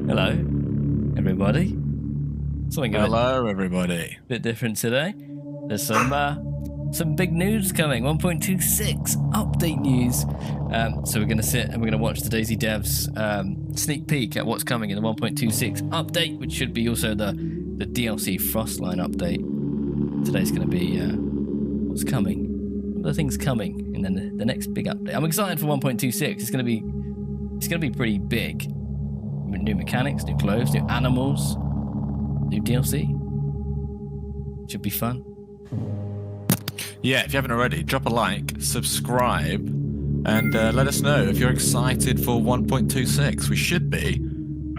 Hello, everybody. Something going Hello, everybody. a bit different today. There's some big news coming. 1.26 update news. So we're going to sit and we're going to watch the DayZ devs sneak peek at what's coming in the 1.26 update, which should be also the DLC Frostline update. Today's going to be what's coming. What are the things coming, and then the next big update. I'm excited for 1.26. It's going to be pretty big. New mechanics, new clothes, new animals, new DLC. Should be fun. Yeah, if you haven't already, drop a like, subscribe, and let us know if you're excited for 1.26. We should be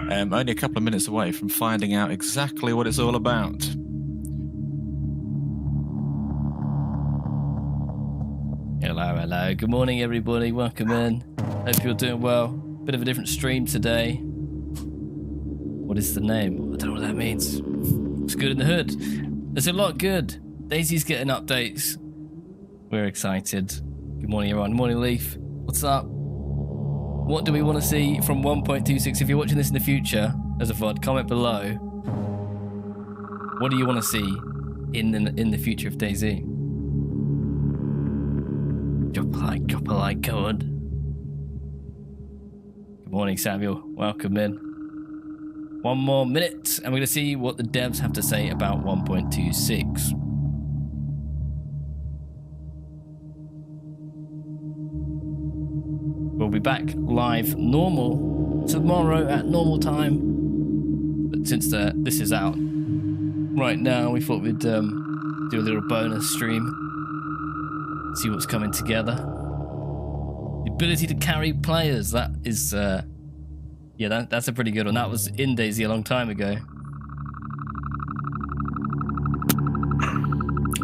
only a couple of minutes away from finding out exactly what it's all about. Hello. Good morning, everybody. Welcome in. Hope you're doing well. Bit of a different stream today. What is the name? I don't know what that means. It's good in the hood. There's a lot good. DayZ's getting updates. We're excited. Good morning, everyone. Morning, Leaf. What's up? What do we want to see from 1.26? If you're watching this in the future as a VOD, comment below. What do you want to see in the future of DayZ? Drop a like, go on. Good morning, Samuel. Welcome in. One more minute, and we're going to see what the devs have to say about 1.26. We'll be back live normal tomorrow at normal time. But since this is out right now, we thought we'd do a little bonus stream. See what's coming together. The ability to carry players, that is... Yeah, that's a pretty good one. That was in DayZ a long time ago.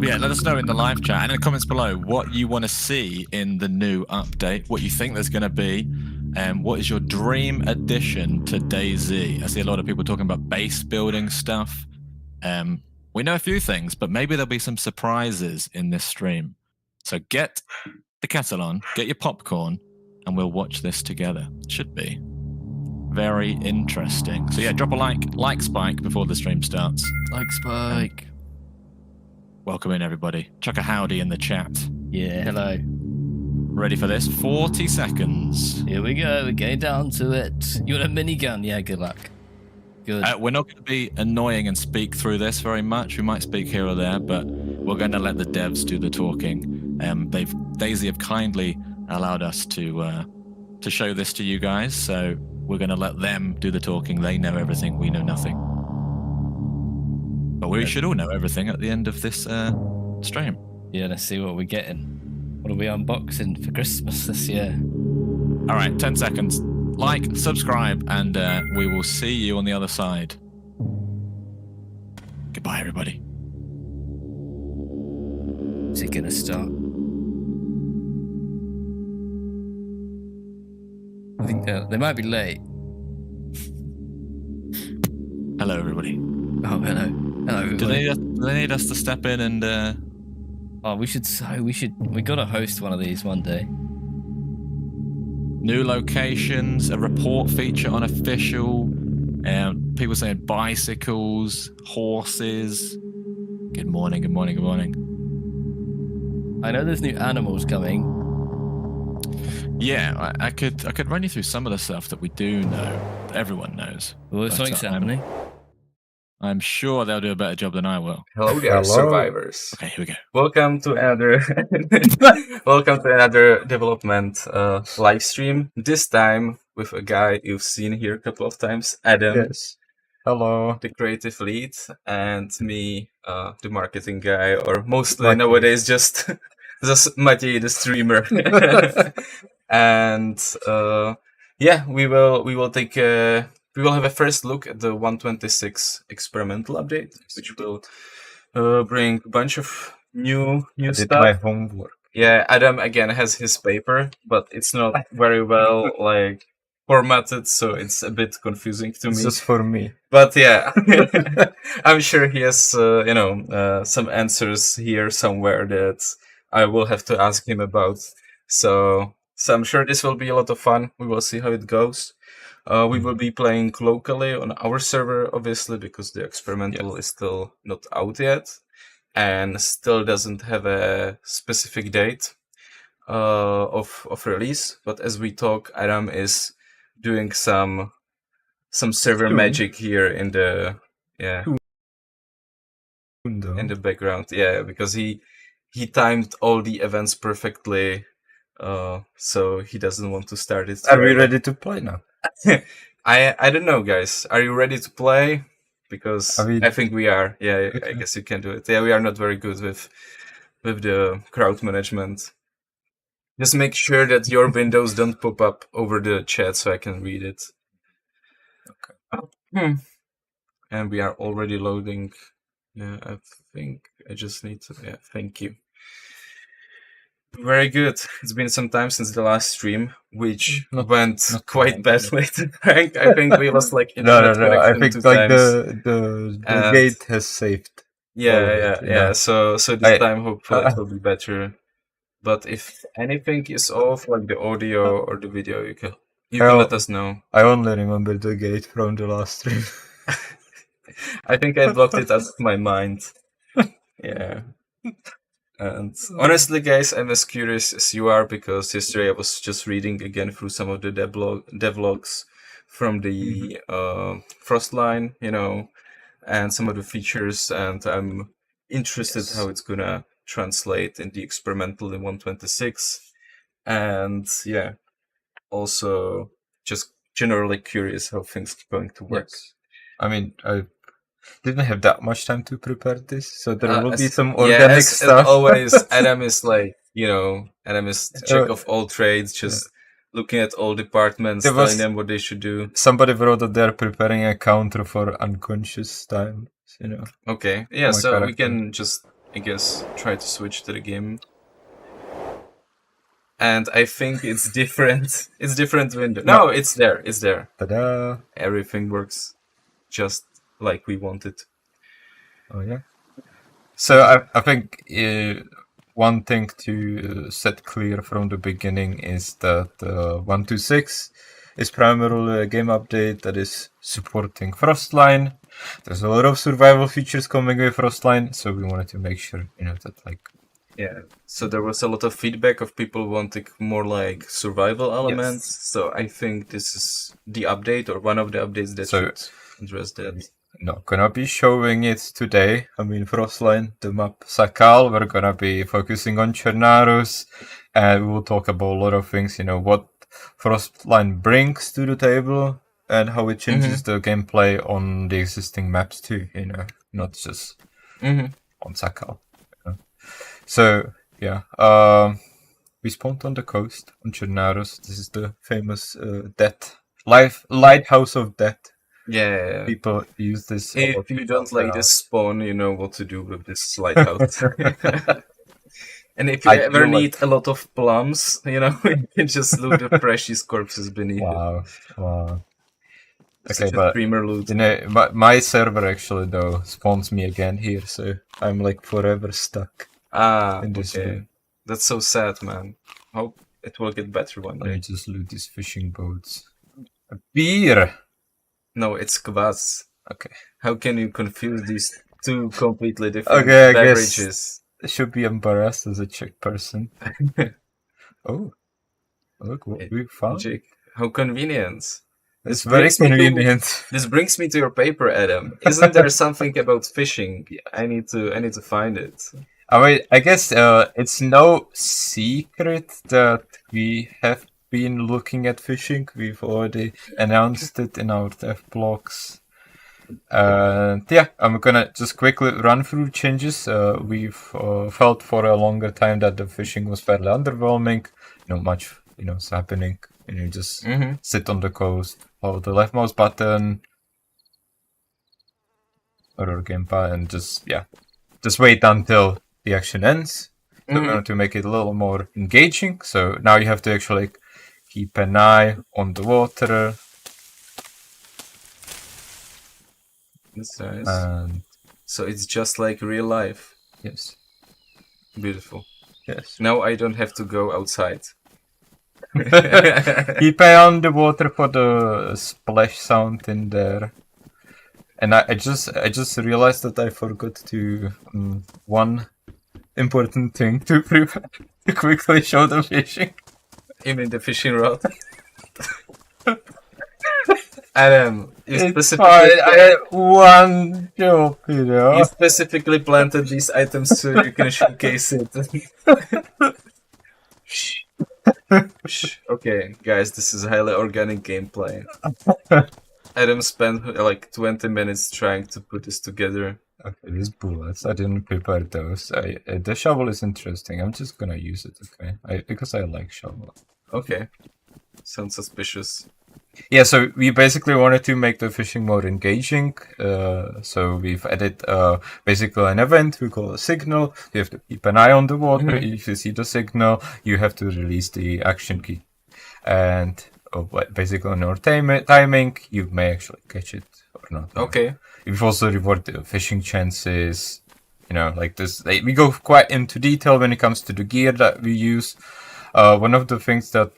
Yeah, let us know in the live chat and in the comments below what you want to see in the new update, what you think there's going to be, and what is your dream addition to DayZ. I see a lot of people talking about base building stuff. We know a few things, but maybe there'll be some surprises in this stream. So get the kettle on, get your popcorn, and we'll watch this together. It should be very interesting. So yeah, drop a like Spike before the stream starts. Like Spike. Welcome in, everybody. Chuck a howdy in the chat. Yeah, hello. Ready for this? 40 seconds. Here we go. We're getting down to it. You want a minigun? Yeah, good luck. Good. We're not going to be annoying and speak through this very much. We might speak here or there, but we're going to let the devs do the talking. DayZ have kindly allowed us to show this to you guys, so we're going to let them do the talking. They know everything. We know nothing. But we should all know everything at the end of this stream. Yeah, let's see what we're getting. What are we unboxing for Christmas this year? All right, 10 seconds. Like, subscribe, and we will see you on the other side. Goodbye, everybody. Is it going to start? I think they might be late. Hello, everybody. Oh, hello. Hello, everybody. Do they need us to step in and... Oh, we gotta host one of these one day. New locations, a report feature on official, people saying bicycles, horses. Good morning. I know there's new animals coming. Yeah, I could run you through some of the stuff that we do know, that everyone knows. Well, something's happening. I'm sure they'll do a better job than I will. Hello there, survivors. Okay, here we go. Welcome to another development live stream. This time with a guy you've seen here a couple of times, Adam. Yes. Hello. The creative lead, and me, the marketing guy, or mostly nowadays just Matej, the streamer. And yeah, we will have a first look at the 126 experimental update, which will bring a bunch of new stuff. Did my homework. Yeah, Adam again has his paper, but it's not very well formatted, so it's a bit confusing to me. Just for me. But yeah, I'm sure he has some answers here somewhere that I will have to ask him about. So I'm sure this will be a lot of fun. We will see how it goes. We will be playing locally on our server, obviously, because the experimental is still not out yet and still doesn't have a specific date of release. But as we talk, Adam is doing some server magic here in the in the background. Yeah, because he timed all the events perfectly. So he doesn't want to start it. Are we ready to play now? I don't know, guys. Are you ready to play? Because I think we are. Yeah, I guess you can do it. Yeah, we are not very good with the crowd management. Just make sure that your windows don't pop up over the chat so I can read it. Okay. And we are already loading. Yeah, I think I just need to. Yeah, thank you. Very good. It's been some time since the last stream, which went quite badly. I think we lost like internet no. I think like the gate has saved. Yeah. So this time hopefully it will be better. But if anything is off, like the audio or the video, you can let us know. I only remember the gate from the last stream. I think I blocked it out of my mind. Yeah. And honestly, guys, I'm as curious as you are, because yesterday I was just reading again through some of the devlogs from the Frostline, and some of the features, and I'm interested how it's gonna translate in the experimental in 1.26, and yeah, also just generally curious how things are going to work. I mean, I didn't have that much time to prepare this, so there will be some organic stuff. As always, Adam is like, Adam is the jack of all trades, just looking at all departments, telling them what they should do. Somebody wrote that they're preparing a counter for unconscious time, Okay, yeah, so we can just, I guess, try to switch to the game. And I think it's different. It's different window. No, it's there. It's there. Ta-da! Everything works just like we wanted. Oh yeah. So I think one thing to set clear from the beginning is that 1.26 is primarily a game update that is supporting Frostline. There's a lot of survival features coming with Frostline, so we wanted to make sure that like. Yeah. So there was a lot of feedback of people wanting more like survival elements. Yes. So I think this is the update, or one of the updates that should address that. Not gonna be showing it today. I mean, Frostline, the map Sakal, we're gonna be focusing on Chernaros, and we will talk about a lot of things, what Frostline brings to the table, and how it changes the gameplay on the existing maps too, not just on Sakal. So, yeah, we spawned on the coast, on Chernaros. This is the famous Lighthouse of Death. Yeah. People use this. If you don't like this spawn, you know what to do with this lighthouse. And if you ever need a lot of plums, you can just loot the precious corpses beneath it. Wow. Okay, but streamer loot. My server actually though spawns me again here, so I'm like forever stuck. In this room. That's so sad, man. Hope it will get better one day. I just loot these fishing boats. A beer. No, it's kvass. Okay. How can you confuse these two completely different beverages? Guess I should be embarrassed as a Czech person. Oh, look what we found. Jake, how convenient. It's very convenient. This brings me to your paper, Adam. Isn't there something about fishing? I need to find it. I guess it's no secret that we have been looking at fishing. We've already announced it in our dev blogs. Yeah, I'm gonna just quickly run through changes. We've felt for a longer time that the fishing was fairly underwhelming. Not much, is happening. You just sit on the coast, hold the left mouse button, or gamepad, and just wait until the action ends. So we're going to make it a little more engaging. So now you have to actually keep an eye on the water. That's nice. So it's just like real life. Yes. Beautiful. Yes. Now I don't have to go outside. Keep eye on the water for the splash sound in there. And I just realized that I forgot to one important thing to to quickly show the fishing. You mean the fishing rod? Adam, you It's specifically, fine. I had one job, you know. you specifically planted these items so you can showcase it. Shh. Shh. Okay, guys, this is highly organic gameplay. Adam spent like 20 minutes trying to put this together. Okay, these bullets. I didn't prepare those. The shovel is interesting. I'm just gonna use it. Okay, because I like shovel. Okay, sounds suspicious. Yeah, so we basically wanted to make the fishing more engaging. So we've added basically an event we call a signal. You have to keep an eye on the water. If you see the signal, you have to release the action key. And basically on your timing, you may actually catch it or not. Okay. We've also rewarded the fishing chances. You know, like this. We go quite into detail when it comes to the gear that we use. One of the things that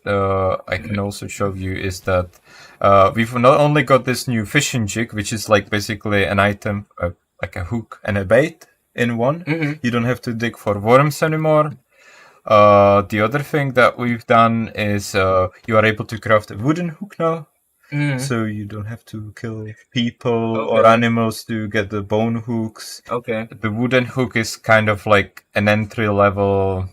I can also show you is that we've not only got this new fishing jig, which is like basically an item, like a hook and a bait in one. You don't have to dig for worms anymore. The other thing that we've done is you are able to craft a wooden hook now. So you don't have to kill people or animals to get the bone hooks. Okay. The wooden hook is kind of like an entry level.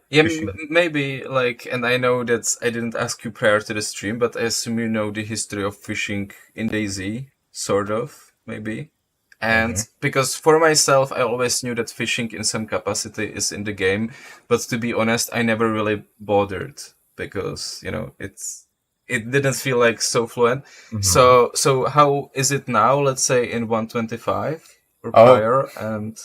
Yeah, maybe like, and I know that I didn't ask you prior to the stream, but I assume you know the history of fishing in DayZ, sort of, maybe. And because for myself, I always knew that fishing in some capacity is in the game, but to be honest, I never really bothered because, you know, it didn't feel like so fluent. So how is it now, let's say in 1.25 or prior, and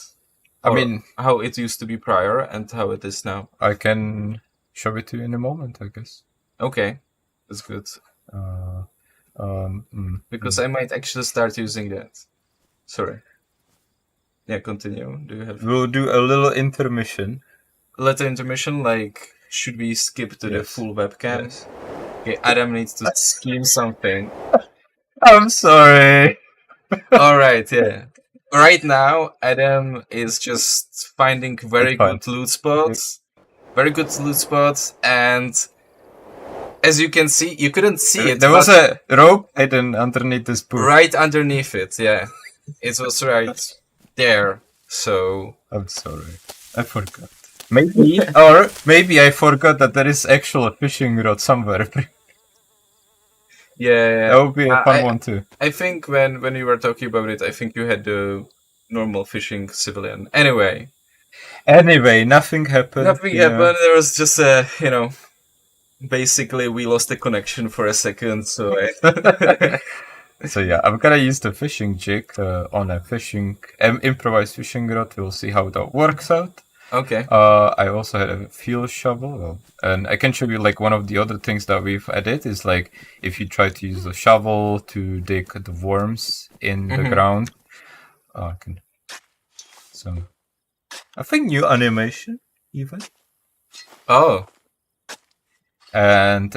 I mean, how it used to be prior and how it is now? I can show it to you in a moment, I guess. Okay, that's good. Because I might actually start using that. Sorry. Yeah, continue. Do you have... We'll do a little intermission. Little intermission, like, should we skip to the full webcam? Yes. Okay, Adam needs to scheme something. I'm sorry. Alright, yeah. Right now, Adam is just finding very good loot spots. Very good loot spots, and as you can see, you couldn't see it. There was a rope hidden underneath this boot. Right underneath it, yeah. It was right there, so... I'm sorry. I forgot. Maybe I forgot that there is actual fishing rod somewhere. Yeah. That would be a fun one too. I think when you were talking about it, I think you had the normal fishing civilian. Anyway, nothing happened. Nothing happened. There was just a, basically we lost the connection for a second. So So yeah, I'm gonna use the fishing jig on a improvised fishing rod. We'll see how that works out. Okay. I also had a fuel shovel, and I can show you like one of the other things that we've added is like if you try to use a shovel to dig the worms in the ground. So I think new animation even. Oh. And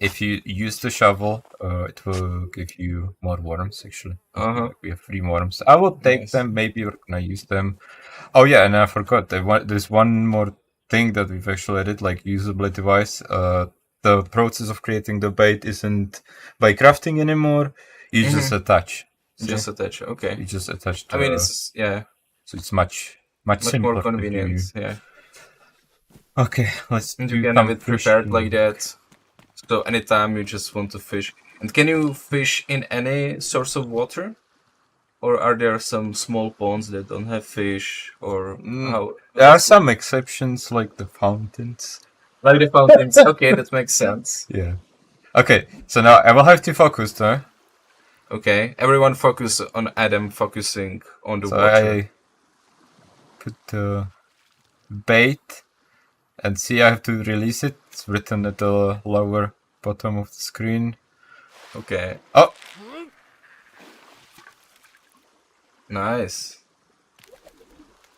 if you use the shovel, it will give you more worms. Actually, we have 3 worms. I will take them. Maybe we're gonna use them. Oh yeah, and I forgot. There's one more thing that we've actually added, like usability-wise. The process of creating the bait isn't by crafting anymore. You just attach. Just attach. Okay. You just attach. I mean, it's So it's much simpler, more convenient. Yeah. Okay, let's And do you can have it prepared like that. So anytime you just want to fish. And can you fish in any source of water? Or are there some small ponds that don't have fish? Or how? There are some exceptions, like the fountains. Like the fountains. Okay, that makes sense. Yeah. Okay, so now I will have to focus, though. Okay, everyone focus on Adam focusing on the So water. I put the bait, and see I have to release it. It's written at the lower bottom of the screen. Okay. Oh! Nice.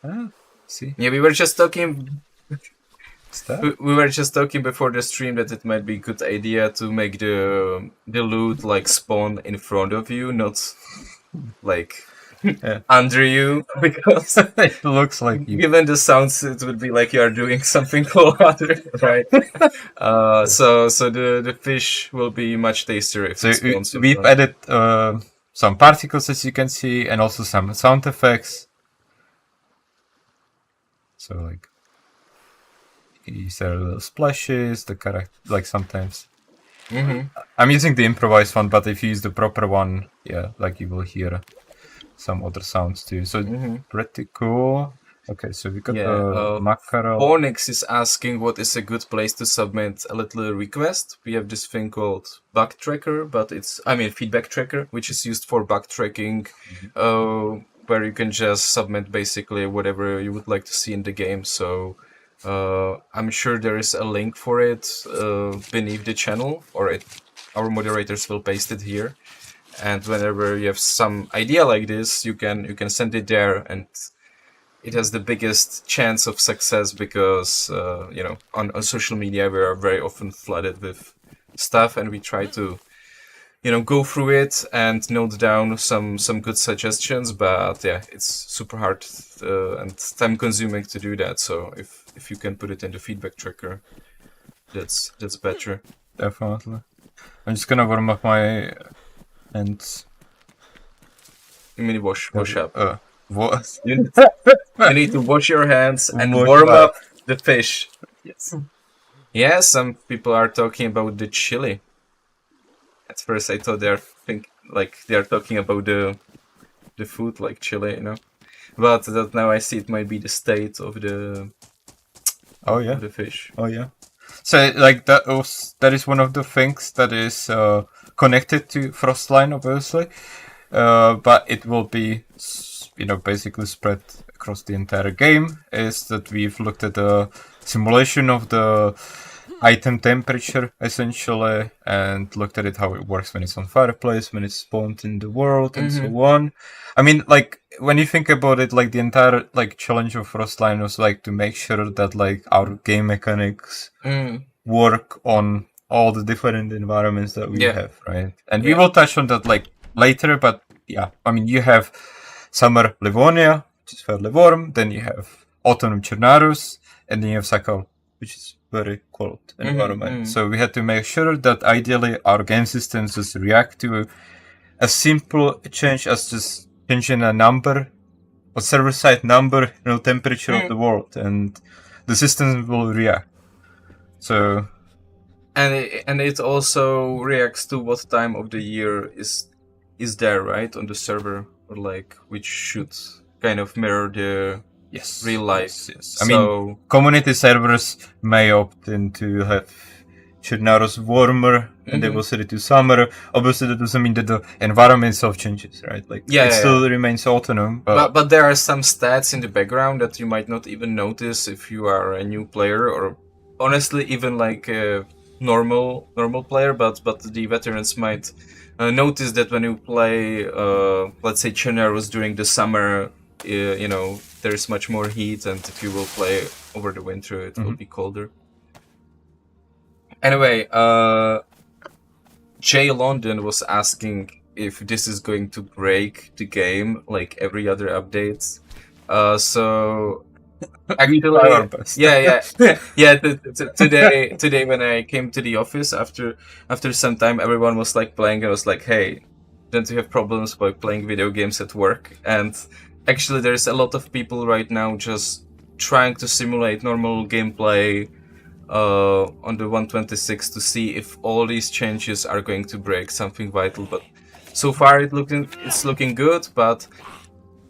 Ah, see? Yeah, we were just talking We were just talking before the stream that it might be a good idea to make the loot like spawn in front of you, not like under you, because It looks like you. given the sounds, it would be like you are doing something cool under it, right? So the fish will be much tastier if So it spawns in we've front. added some particles, as you can see, and also some sound effects. So like these are little splashes, the character, like sometimes. I'm using the improvised one, but if you use the proper one, yeah, like you will hear some other sounds too. So pretty cool. Okay, so we got the mackerel. Onyx is asking what is a good place to submit a little request. We have this thing called bug tracker, but feedback tracker, which is used for bug tracking, where you can just submit basically whatever you would like to see in the game. So I'm sure there is a link for it beneath the channel, or our moderators will paste it here. And whenever you have some idea like this, you can send it there, and it has the biggest chance of success because on social media we are very often flooded with stuff, and we try to go through it and note down some good suggestions. But yeah, it's super hard and time consuming to do that. So if you can put it in the feedback tracker, that's better. Definitely. I'm just gonna warm up my hands. You mean wash up? What? You need to wash your hands and Wash warm up. up the fish. Yes. Yeah, some people are talking about the chili. At first, I thought they are talking about the food like chili, But that now I see it might be the state of the of the fish. Oh yeah. So like that is one of the things that is connected to Frostline, obviously, but it will be basically spread across the entire game. Is that we've looked at the simulation of the item temperature essentially, and looked at it how it works when it's on fireplace, when it's spawned in the world, and so on. I mean, like when you think about it, like the entire challenge of Frostline was to make sure that our game mechanics work on all the different environments that we have, right? And we will touch on that later, but yeah, I mean, you have summer Livonia, which is fairly warm, then you have autumn Chernarus, and then you have Sakal, which is very cold environment. So we had to make sure that ideally our game systems just react to a simple change as just changing a number, a server-side number, temperature of the world, and the system will react. So, and it also reacts to what time of the year is there, right, on the server, or which should kind of mirror the real life. Yes. I mean, community servers may opt in to have Chernarus warmer, and they will set it to summer. Obviously, that doesn't mean that the environment itself changes, right? It still remains autonomous. But there are some stats in the background that you might not even notice if you are a new player, or honestly, even a normal player. But the veterans might notice that when you play, let's say, Chernarus during the summer, there's much more heat, and if you will play over the winter, it will be colder. Anyway, Jay London was asking if this is going to break the game like every other update. So actually, today when I came to the office after some time, everyone was playing. I was like, hey, don't you have problems by playing video games at work? And actually, there's a lot of people right now just trying to simulate normal gameplay on the 126 to see if all these changes are going to break something vital. But so far it's looking good, but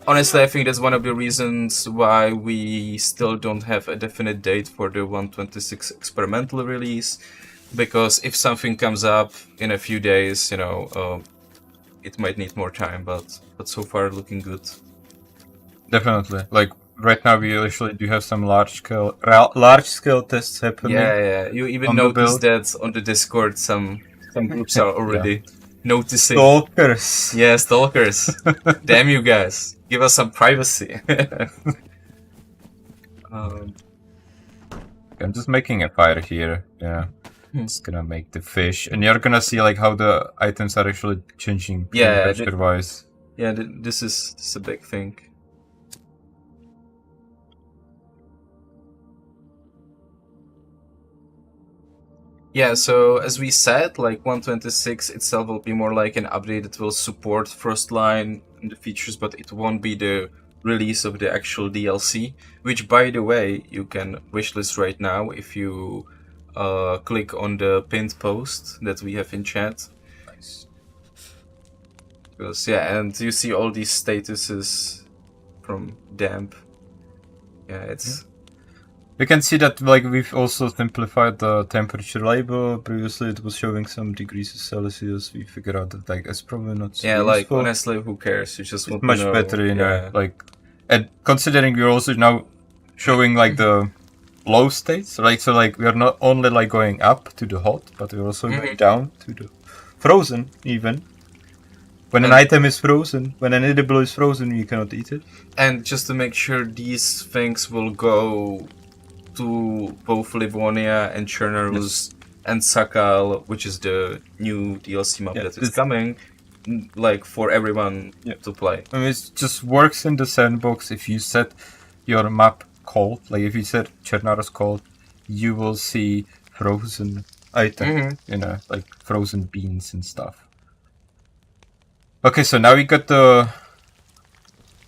honestly I think that's one of the reasons why we still don't have a definite date for the 126 experimental release, because if something comes up in a few days, it might need more time, but so far looking good. Definitely. Right now, we actually do have some large scale tests happening. Yeah. You even noticed that on the Discord, some groups are already noticing. Stalkers. Yeah, stalkers. Damn you guys! Give us some privacy. I'm just making a fire here. Yeah. Just gonna make the fish, and you're gonna see like how the items are actually changing texture-wise. Yeah, this is a big thing. Yeah, so as we said, like 1.26 itself will be more like an update that will support Frostline and the features, but it won't be the release of the actual DLC, which, by the way, you can wishlist right now if you click on the pinned post that we have in chat. Nice. Because, yeah, and you see all these statuses from Damp. Yeah, it's... You can see that like we've also simplified the temperature label. Previously it was showing some degrees Celsius. We figured out that like it's probably not so yeah, like useful. honestly, who cares? You just want Much to know. better, you know. Yeah. Like, and considering we're also now showing like the low states, like so like we are not only like going up to the hot, but we're also going down to the frozen even. When an item is frozen, when an edible is frozen, you cannot eat it. And just to make sure these things will go to both Livonia and Chernarus and Sakal, which is the new DLC map that is coming, like for everyone to play. I mean, it just works in the sandbox. If you set your map cold, like if you set Chernarus cold, you will see frozen items, you know, like frozen beans and stuff. Okay, so now we got the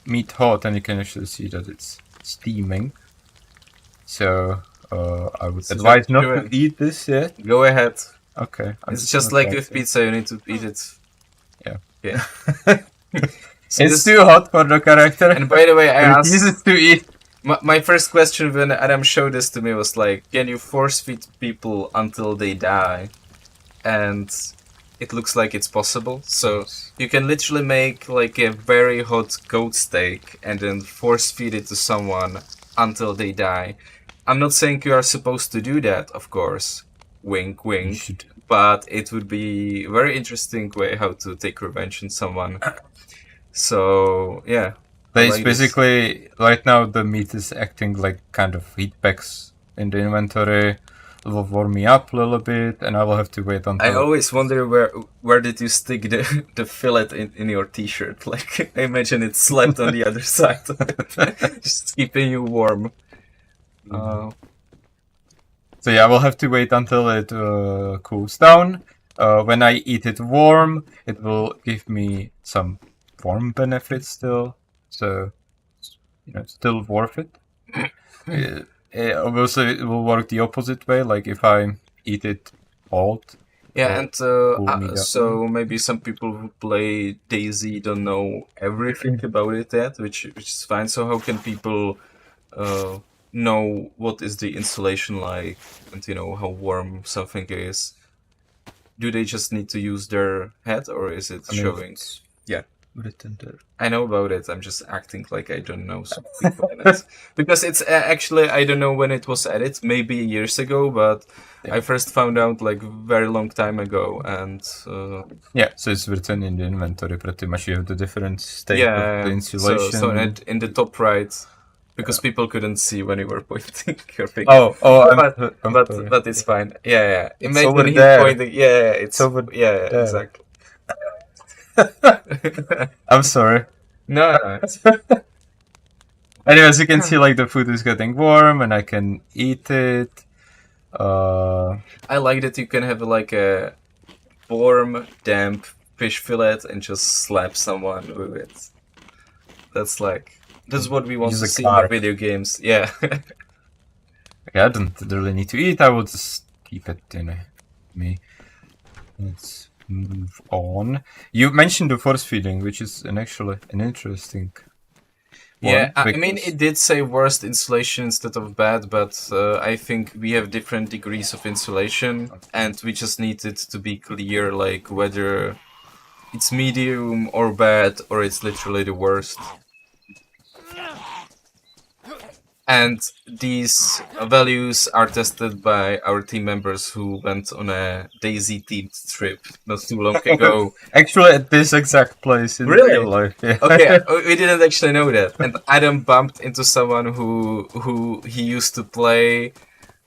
meat hot, and you can actually see that it's steaming. So I would advise not to eat this yet. Go ahead. Okay. It's just like with pizza, you need to eat it. Yeah. So it's too hot for the character. And by the way, I asked... refuses to eat. My first question when Adam showed this to me was like, can you force feed people until they die? And it looks like it's possible. So you can literally make like a very hot goat steak and then force feed it to someone until they die. I'm not saying you are supposed to do that, of course. Wink, wink. But it would be a very interesting way how to take revenge on someone. So, yeah. It's basically, right now the meat is acting like kind of heat packs in the inventory. It will warm me up a little bit, and I will have to wait until... I always wonder where did you stick the fillet in your t-shirt? Like, I imagine it's slapped on the other side. Just keeping you warm. So yeah, I will have to wait until it cools down. When I eat it warm, it will give me some warm benefits still. So, you know, it's still worth it. Obviously, it will work the opposite way. Like if I eat it cold. Yeah, and so maybe some people who play DayZ don't know everything about it yet, which is fine. So how can people know what is the installation like, and you know how warm something is? Do they just need to use their head, or is it showing? Yeah. Written there. I know about it. I'm just acting like I don't know something about it. Because it's actually, I don't know when it was added, maybe years ago, but I first found out like very long time ago. And yeah, so it's written in the inventory pretty much. You have the different state of the insulation. So in the top right, because people couldn't see when you were pointing your finger. But it's fine. Yeah. Imagine he's pointing. Yeah, it's over. Yeah, exactly. I'm sorry. No. Anyways, you can see like the food is getting warm and I can eat it. I like that you can have like a warm, damp fish fillet and just slap someone with it. That's what we want to see in video games. Yeah. Okay, I don't really need to eat. I will just keep it in me. Let's move on. You mentioned the force feeding, which is actually an interesting one. Yeah, I mean, it did say worst insulation instead of bad, but I think we have different degrees of insulation, and we just need it to be clear, like whether it's medium or bad, or it's literally the worst. And these values are tested by our team members who went on a DayZ themed trip not too long ago. Actually, at this exact place in real life. Yeah. Okay, we didn't actually know that. And Adam bumped into someone who he used to play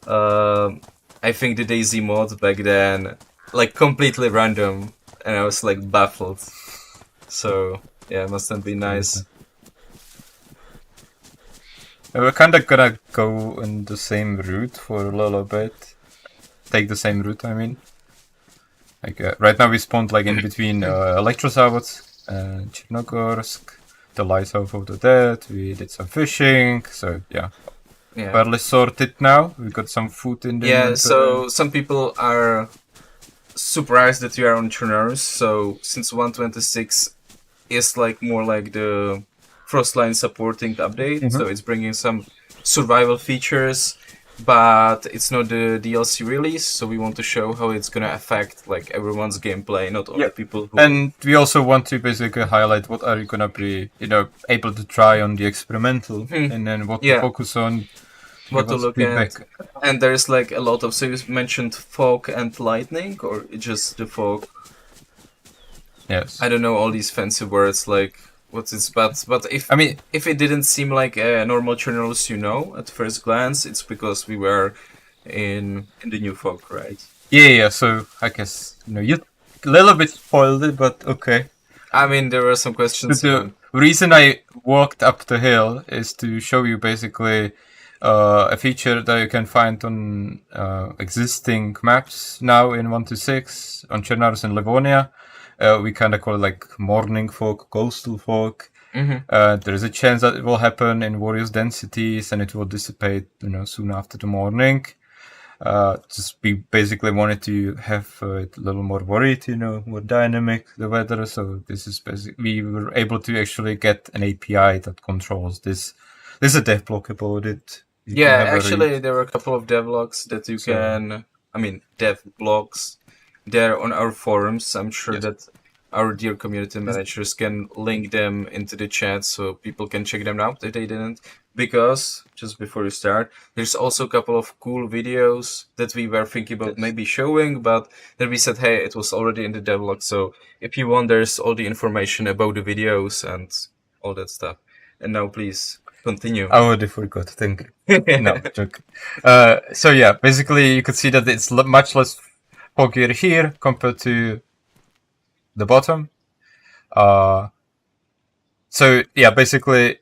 I think the DayZ mod back then, like completely random, and I was like baffled. So yeah, it must have been nice. We're kind of gonna go in the same route for a little bit. Take the same route, I mean. Like right now we spawned like in between Electrozavod and Chernogorsk, the Lighthouse of the Dead. We did some fishing, so yeah. Fairly sorted now. We got some food in the inventory. So some people are surprised that you are on Chernarus. So since 1.26 is like more like the Frostline supporting update, so it's bringing some survival features, but it's not the DLC release. So we want to show how it's gonna affect like everyone's gameplay, not only people who. And we also want to basically highlight what are you gonna be, able to try on the experimental, and then what to focus on. What to look at. And there's like a lot of, so you mentioned fog and lightning, or just the fog? Yes. I don't know all these fancy words, like what's its but if it didn't seem like a normal Chernarus, at first glance, it's because we were in the new fog, right? Yeah, so I guess you a little bit spoiled it, but okay. I mean, there were some questions. The reason I walked up the hill is to show you basically a feature that you can find on existing maps now in 1.6 on Chernarus and Livonia. We kind of call it like morning fog, coastal fog. There is a chance that it will happen in various densities and it will dissipate, soon after the morning. Just we basically wanted to have it a little more varied, more dynamic, the weather. So this is basically, we were able to actually get an API that controls this. There's a dev blog about it. Actually, there were a couple of devlogs that you can, dev blogs there on our forums. I'm sure that our dear community managers can link them into the chat so people can check them out if they didn't. Because, just before you start, there's also a couple of cool videos that we were thinking about maybe showing, but then we said, hey, it was already in the devlog, so if you want, there's all the information about the videos and all that stuff. And now, please, continue. I already forgot, thank you. No, joke. So yeah, basically you could see that it's much less foggier here compared to the bottom. So yeah, basically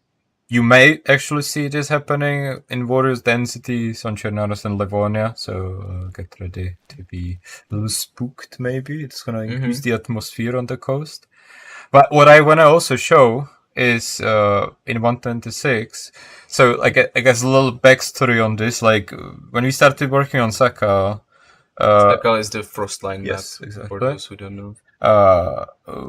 you may actually see this happening in various densities on Chernarus and Livonia, so get ready to be a little spooked maybe. It's gonna increase the atmosphere on the coast. But what I wanna also show is in 1.26, so I guess a little backstory on this, like when we started working on Sakal, Sakal is the Frostline map, exactly. For those who don't know.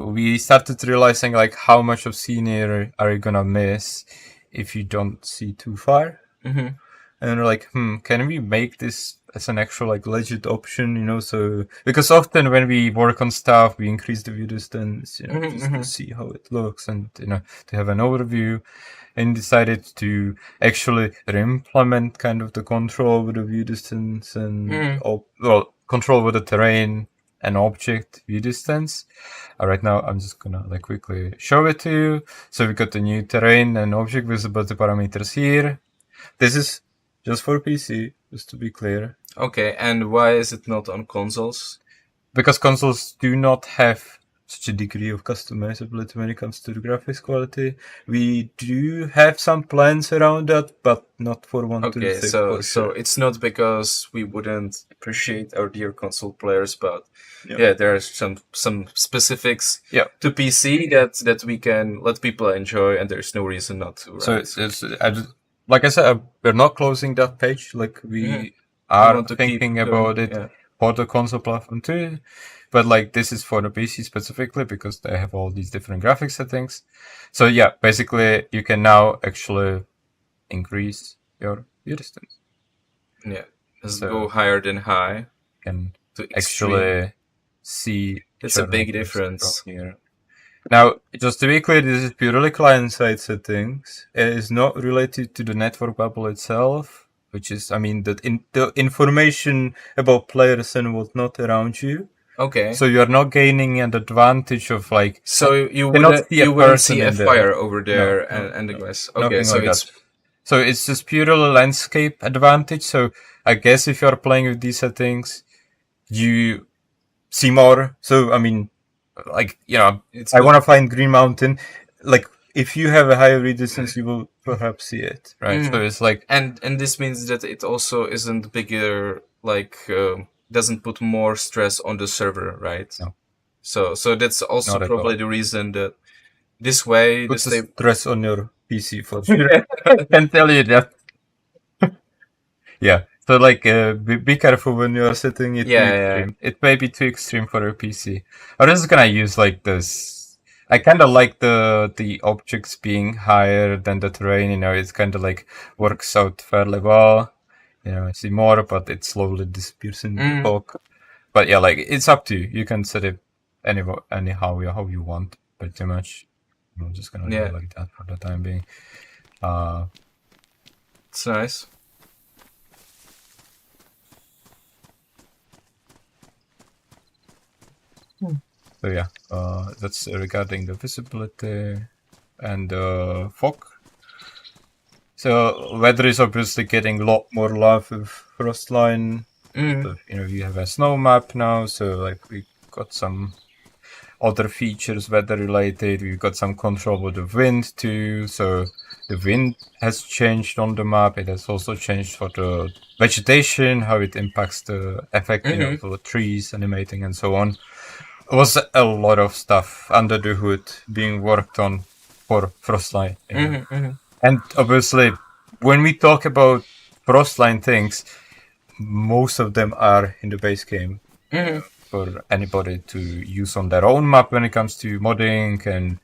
We started realizing like how much of scenery are you gonna miss if you don't see too far. And we're like, can we make this as an actual like legit option, so because often when we work on stuff we increase the view distance, just to see how it looks and to have an overview, and decided to actually re-implement kind of the control with the view distance and control with the terrain and object view distance. Right now I'm just gonna like quickly show it to you. So we got the new terrain and object visibility parameters here. This is just for PC, just to be clear. Okay, and why is it not on consoles? Because consoles do not have such a degree of customizability when it comes to the graphics quality. We do have some plans around that, but not for 1.6. Okay, so it's not because we wouldn't appreciate our dear console players, but there are some specifics to PC that we can let people enjoy, and there's no reason not to. Right? So like I said, we're not closing that page. Like we are thinking about it for the console platform too. But like this is for the PC specifically because they have all these different graphic settings. So yeah, basically you can now actually increase your view distance. Yeah, let's go higher than high. Can actually see. It's a big difference here. Now, just to be clear, this is purely client-side settings. It is not related to the network bubble itself, which is, the information about players and whatnot around you. Okay. So you are not gaining an advantage of like. So you wouldn't see a fire over there and the guys. Okay, so So it's just purely landscape advantage. So I guess if you're playing with these settings, you see more. So I mean, like, you know, I want to find Green Mountain. Like, if you have a higher read distance, you will perhaps see it, right? So it's like, and this means that it also isn't bigger, like doesn't put more stress on the server, right? No. So that's also Not at probably all. the reason that this way puts the a stress on your PC for sure. I can tell you that. Yeah. So like, be careful when you are setting it too extreme. It may be too extreme for your PC. I'm just gonna use like this. I kind of like the objects being higher than the terrain. You know, it's kind of like works out fairly well. You know, I see more, but it slowly disappears in the fog. But yeah, like, it's up to you. You can set it anyhow how you want, pretty much. I'm just gonna do it like that for the time being. It's nice. So yeah, that's regarding the visibility and fog. So weather is obviously getting a lot more love with Frostline. So, you know, we have a snow map now, so like we got some other features weather related. We've got some control with the wind too. So the wind has changed on the map. It has also changed for the vegetation, how it impacts the effect, you know, for the trees animating and so on. It was a lot of stuff under the hood being worked on for Frostline. And obviously, when we talk about Frostline things, most of them are in the base game for anybody to use on their own map when it comes to modding, and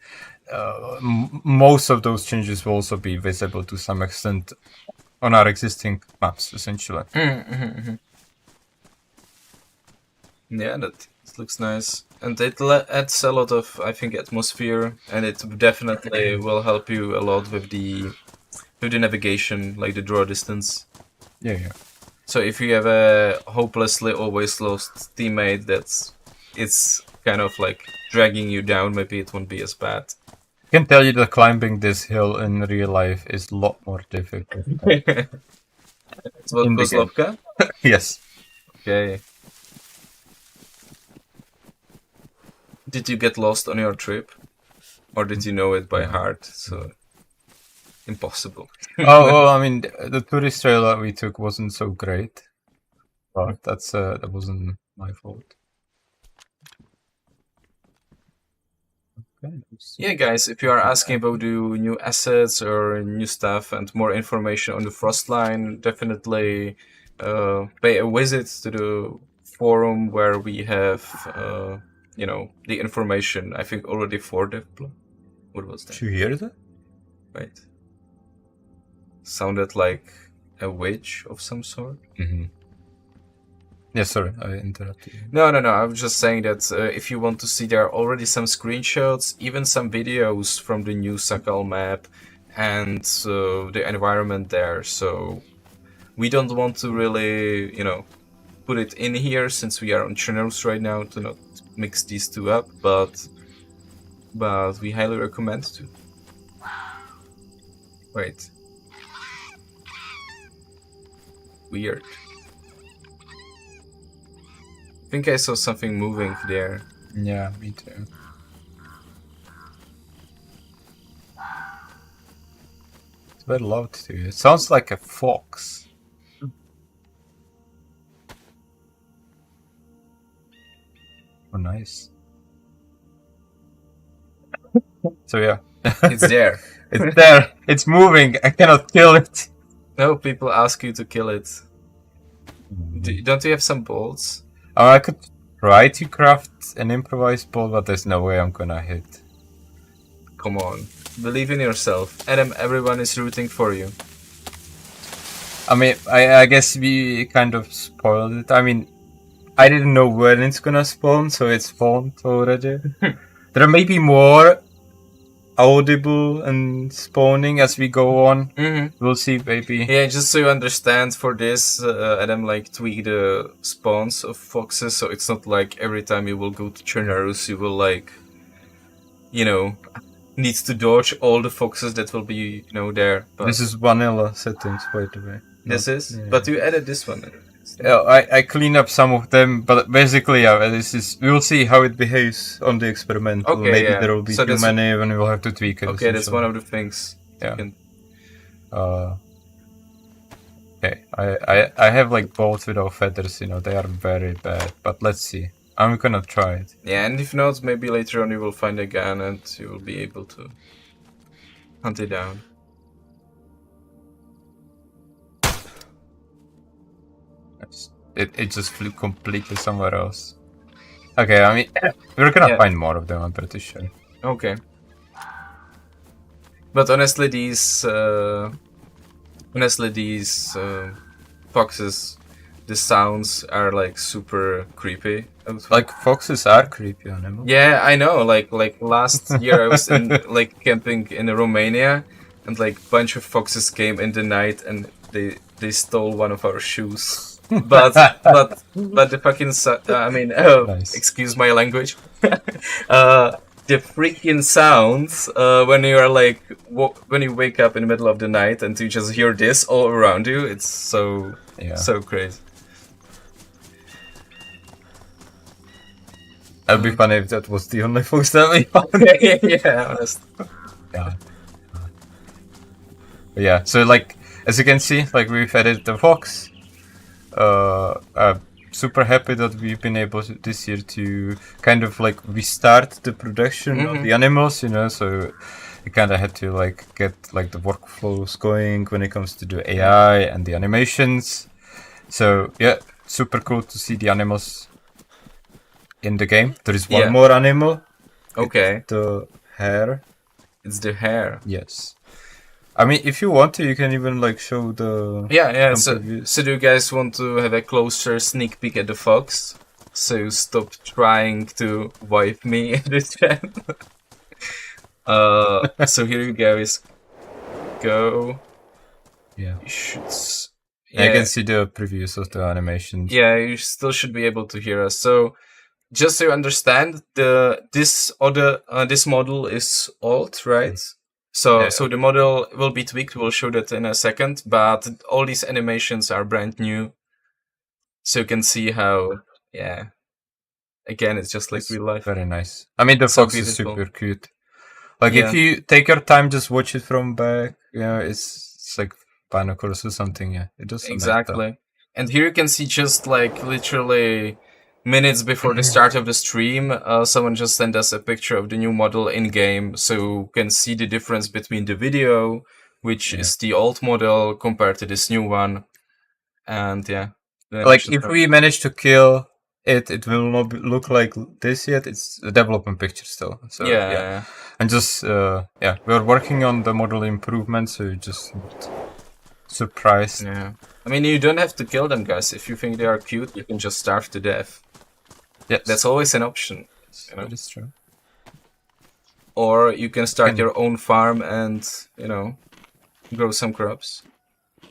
most of those changes will also be visible to some extent on our existing maps, essentially. Yeah, that looks nice. And it adds a lot of, I think, atmosphere, and it definitely will help you a lot with the navigation, like the draw distance. Yeah. So if you have a hopelessly always lost teammate it's kind of like dragging you down, maybe it won't be as bad. I can tell you that climbing this hill in real life is a lot more difficult. It's what Kozlovka? Yes. Okay. Did you get lost on your trip? Or did you know it by heart? So impossible. Oh, well, I mean, the tourist trail that we took wasn't so great. But that wasn't my fault. Okay. Yeah, guys, if you are asking about the new assets or new stuff and more information on the Frostline, definitely pay a visit to the forum where we have, you know, the information, I think, already for Devplan. What was that? Did you hear that? Wait. Sounded like a witch of some sort. Yeah, sorry, I interrupted you. No. I was just saying that if you want to see, there are already some screenshots, even some videos from the new Sakal map and the environment there. So we don't want to really, you know, put it in here since we are on Chernobyl right now to not mix these two up, but we highly recommend to. Wait. Weird. I think I saw something moving there. Yeah, me too. It's very loud too. It sounds like a fox. Oh, nice. So yeah. It's there. It's there. It's moving. I cannot kill it. No, people ask you to kill it. Don't you have some bolts? Oh, I could try to craft an improvised bolt, but there's no way I'm gonna hit. Come on. Believe in yourself. Adam, everyone is rooting for you. I mean, I guess we kind of spoiled it. I mean, I didn't know when it's gonna spawn, so it spawned already. There may be more audible and spawning as we go on. We'll see, maybe. Yeah, just so you understand, for this, Adam tweak the spawns of foxes, so it's not like every time you will go to Chernarus, you will you know, needs to dodge all the foxes that will be, there. But This is vanilla settings, by the way. this is, yeah. but you added this one. Yeah, I clean up some of them, but basically, yeah, this is. We will see how it behaves on the experimental. Okay, Maybe yeah. there will be So too that's- many, and we will have to tweak it. Okay, that's essentially. one of the things. Yeah. You can- Okay, I have like bolts without feathers. They are very bad. But let's see. I'm gonna try it. Yeah, and if not, maybe later on you will find a gun and you will be able to hunt it down. It just flew completely somewhere else. Okay, I mean, we're gonna Yeah. find more of them. I'm pretty sure. Okay. But honestly, these foxes, the sounds are like super creepy. Like foxes are creepy animals. Yeah, I know. Like last year, I was in like camping in Romania, and like bunch of foxes came in the night, and they stole one of our shoes. But the fucking Nice. excuse my language. The freaking sounds when you are like when you wake up in the middle of the night and you just hear this all around you, it's so crazy. It'd be funny if that was the only fox that we found. Yeah, honestly. Yeah. But yeah, so like as you can see, like we've added the fox. I'm super happy that we've been able this year to kind of like restart the production of the animals, so we kind of had to like get like the workflows going when it comes to the AI and the animations. So yeah, super cool to see the animals in the game. There is one more animal. Okay. The hare. It's the hare. Yes. I mean, if you want to, you can even like show the. Yeah. some So do you guys want to have a closer sneak peek at the fox? So stop trying to wipe me in the chat. So here you guys go. Yeah. You should. I can see the previews of the animations. Yeah, you still should be able to hear us. So, just so you understand, this model is old, right? So the model will be tweaked. We'll show that in a second. But all these animations are brand new, so you can see how. Yeah. Again, it's just like real life. Very nice. I mean, the So fox is beautiful. super cute. Like if you take your time, just watch it from back. It's like binoculars or something. Yeah, it does. Exactly. And here you can see just like literally minutes before the start of the stream, someone just sent us a picture of the new model in game, so you can see the difference between the video, which is the old model, compared to this new one. And like if we manage to kill it, it will not look like this yet. It's a development picture still. So yeah. And just we're working on the model improvement, so you just not surprised. Yeah. I mean, you don't have to kill them, guys. If you think they are cute, you can just starve to death. Yes. That's always an option. That is true. Or you can start your own farm and, grow some crops.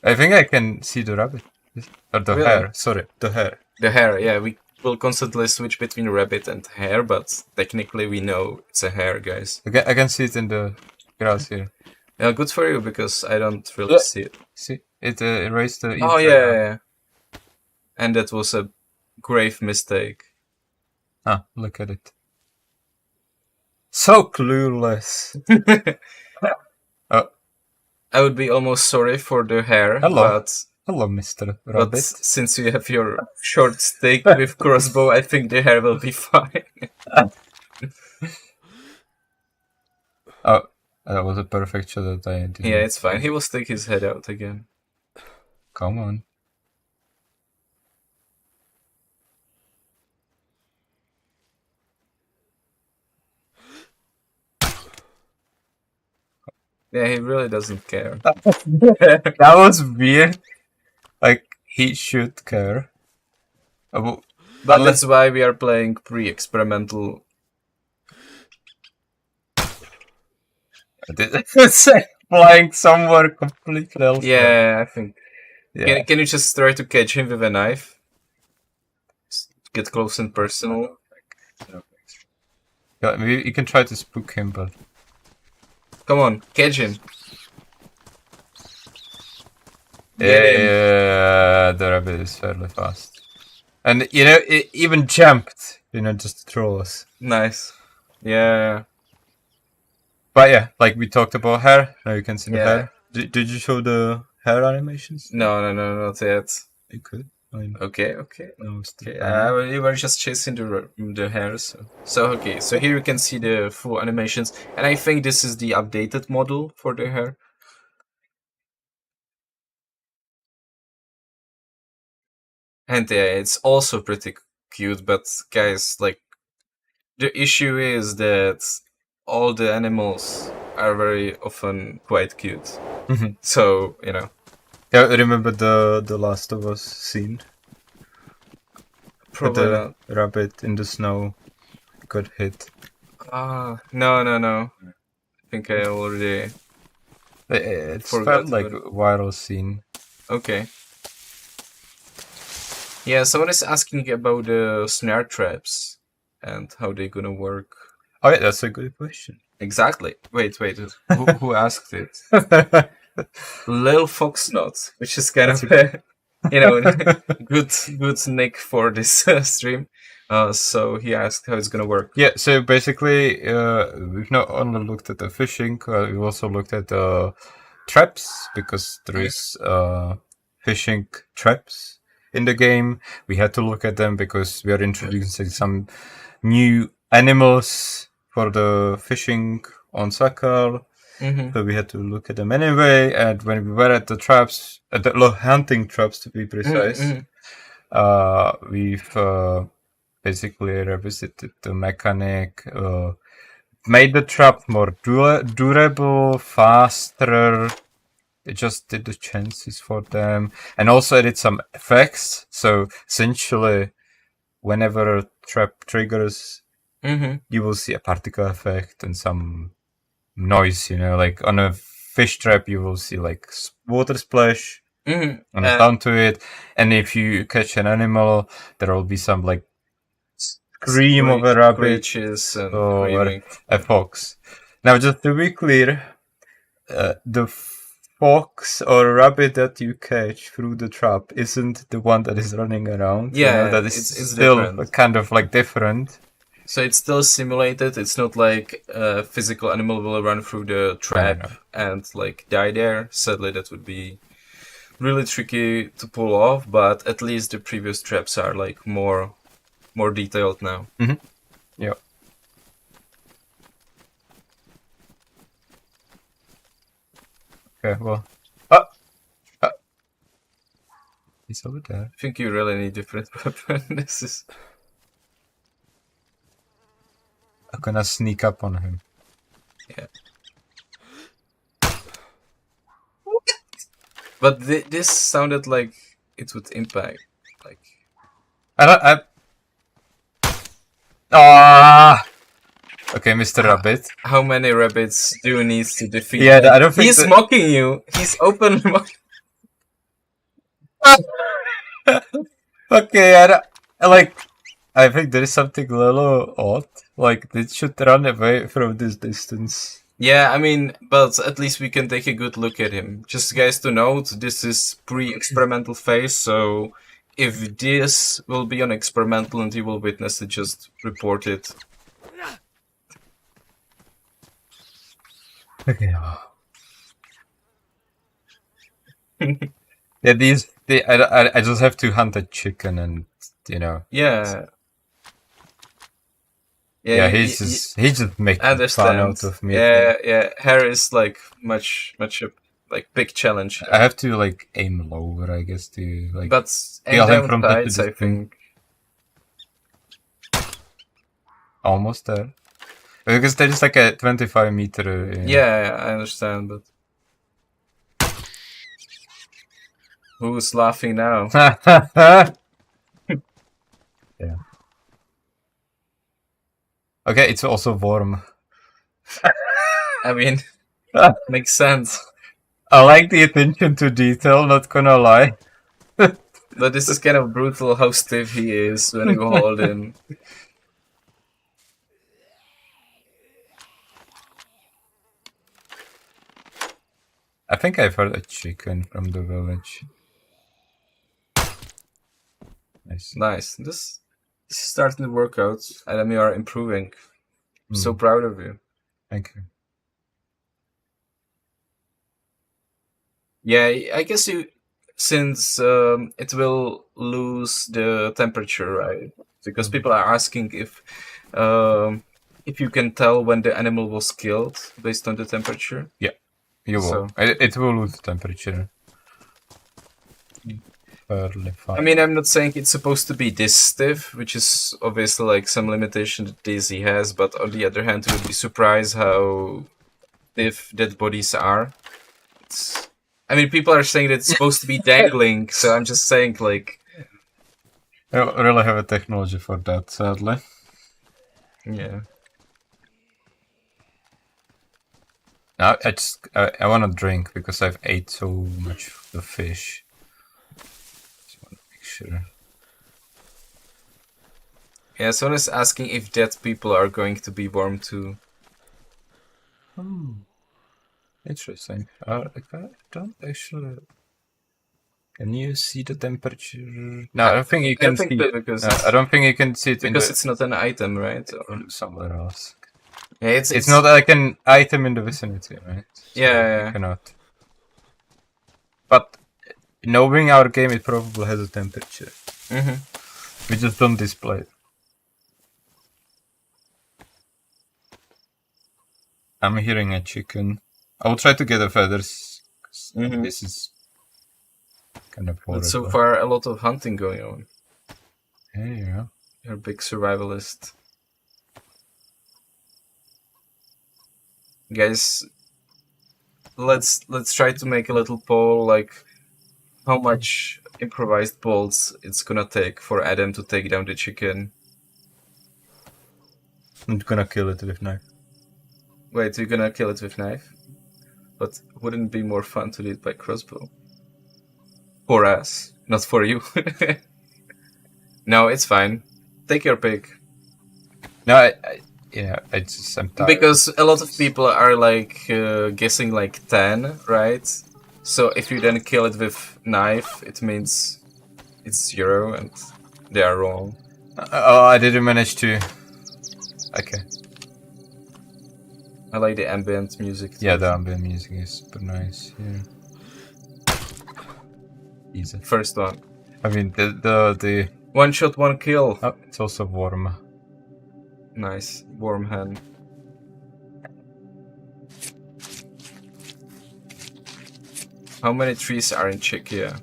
I think I can see the rabbit. Or the Really? hare. Sorry, the hare. The hare, yeah, we will constantly switch between rabbit and hare, but technically we know it's a hare, guys. I can see it in the grass here. Yeah, good for you, because I don't really see it. See, it erased the. Oh, yeah. And that was a grave mistake. Ah, look at it. So clueless. I would be almost sorry for the hare, Hello, Mr. but Rabbit. since you have your short stick with crossbow, I think the hare will be fine. Oh, that was a perfect shot that I did. Yeah, it's fine. He will stick his head out again. Come on. Yeah, he really doesn't care. That was weird. Like, he should care. But that's why we are playing pre-experimental. It's flying somewhere completely else. Yeah, I think. Yeah. Can you just try to catch him with a knife? Just get close and personal. Yeah, maybe you can try to spook him, but Come on, catch him. Get him. Yeah, the rabbit is fairly fast. And, you know, it even jumped, you know, just to troll us. Nice. Yeah. But yeah, like we talked about hair. Now you can see the Yeah. hair. Did you show the hair animations? No, not yet. You could. I mean, Okay. no, it's still Okay, we were just chasing the hares. So okay, so here you can see the full animations, and I think this is the updated model for the hair. And yeah, it's also pretty cute, but guys, like, the issue is that all the animals are very often quite cute. Mhm. So, you know. Yeah, remember the Last of Us scene? Probably With not. the rabbit in the snow got hit. No. I think I already... It Forgot felt like about a viral scene. Okay. Yeah, someone is asking about the snare traps and how they're gonna work. Oh yeah, that's a good question. Exactly. Wait. Who asked it? Lil Foxnot, which is kind of a, you know, good nick for this stream. So he asked how it's gonna work. Yeah, so basically, we've not only looked at the fishing, we've also looked at the traps, because there is fishing traps in the game. We had to look at them because we are introducing some new animals for the fishing on Sakal. Mm-hmm. So we had to look at them anyway, and when we were at the traps, at the hunting traps to be precise, we've basically revisited the mechanic, made the trap more durable, faster, adjusted the chances for them, and also added some effects. So essentially, whenever a trap triggers, you will see a particle effect and some noise, you know, like on a fish trap you will see like water splash and a sound to it, and if you catch an animal there will be some like scream of a rabbit or a fox. Now just to be clear, the fox or rabbit that you catch through the trap isn't the one that is running around. Yeah, you know, that is it's still different. kind of like different. So it's still simulated. It's not like a physical animal will run through the trap and like die there. Sadly, that would be really tricky to pull off. But at least the previous traps are like more detailed now. Yeah. Okay. Well. He's over there. I think you really need different weapon. This is. I'm gonna sneak up on him. Yeah. But this sounded like it would impact. Like. Okay, Mr. Rabbit. How many rabbits do you need to defeat? Yeah, I don't think he's mocking you. He's openly mocking. Okay, I think there is something a little odd. Like, they should run away from this distance. Yeah, I mean, but at least we can take a good look at him. Just guys to note, this is pre-experimental phase, so if this will be on experimental and you will witness it, just report it. Okay. Yeah, I just have to hunt a chicken and, you know. Yeah. Yeah, he's just making fun out of me. Yeah. Hares like much like big challenge. I have to like aim lower, I guess, to like. But aim down from sides, I think. Almost there. Because there is like a 25-meter. Yeah, I understand, but who's laughing now? Yeah. Okay, it's also warm. I mean, makes sense. I like the attention to detail, not gonna lie. But this is kind of brutal how stiff he is when you hold him. I think I've heard a chicken from the village. Nice. Nice. This is starting to work out, and you are improving. I'm so proud of you. Thank you. Yeah, I guess since it will lose the temperature, right? Because people are asking if you can tell when the animal was killed based on the temperature. Yeah, you will. So- It will lose temperature. Fairly fast. I mean, I'm not saying it's supposed to be this stiff, which is obviously like some limitation that DayZ has, but on the other hand, you would be surprised how stiff dead bodies are. I mean, people are saying that it's supposed to be dangling, so I'm just saying, like... I don't really have a technology for that, sadly. Yeah. I want to drink because I've ate so much of the fish. Just want to make sure. Yeah, someone is asking if dead people are going to be warm too. Interesting. I don't actually. Can you see the temperature? No, I don't think you can see. Because, I don't think you can see it because it's not an item, right? Or... somewhere else. Yeah, It's not like an item in the vicinity, right? So Yeah. you cannot. But knowing our game, it probably has a temperature. We just don't display it. I'm hearing a chicken. I will try to get the feathers. 'Cause this is kind of horrible. But so far, a lot of hunting going on. Yeah. You're a big survivalist. Guys, let's try to make a little poll, like how much improvised bolts it's gonna take for Adam to take down the chicken. I'm gonna kill it with knife. Wait, you're gonna kill it with knife? But wouldn't it be more fun to do it by crossbow? For us, not for you. No, it's fine. Take your pick. No, I'm tired. Because a lot of people are like guessing like 10, right? So if you then kill it with knife, it means it's 0 and they are wrong. Oh, I didn't manage to. Okay. I like the ambient music too. Yeah, the ambient music is super nice. Yeah. Easy. First one. I mean, the One shot, one kill. oh, it's also warm. Nice. Warm hand. How many trees are in Czechia?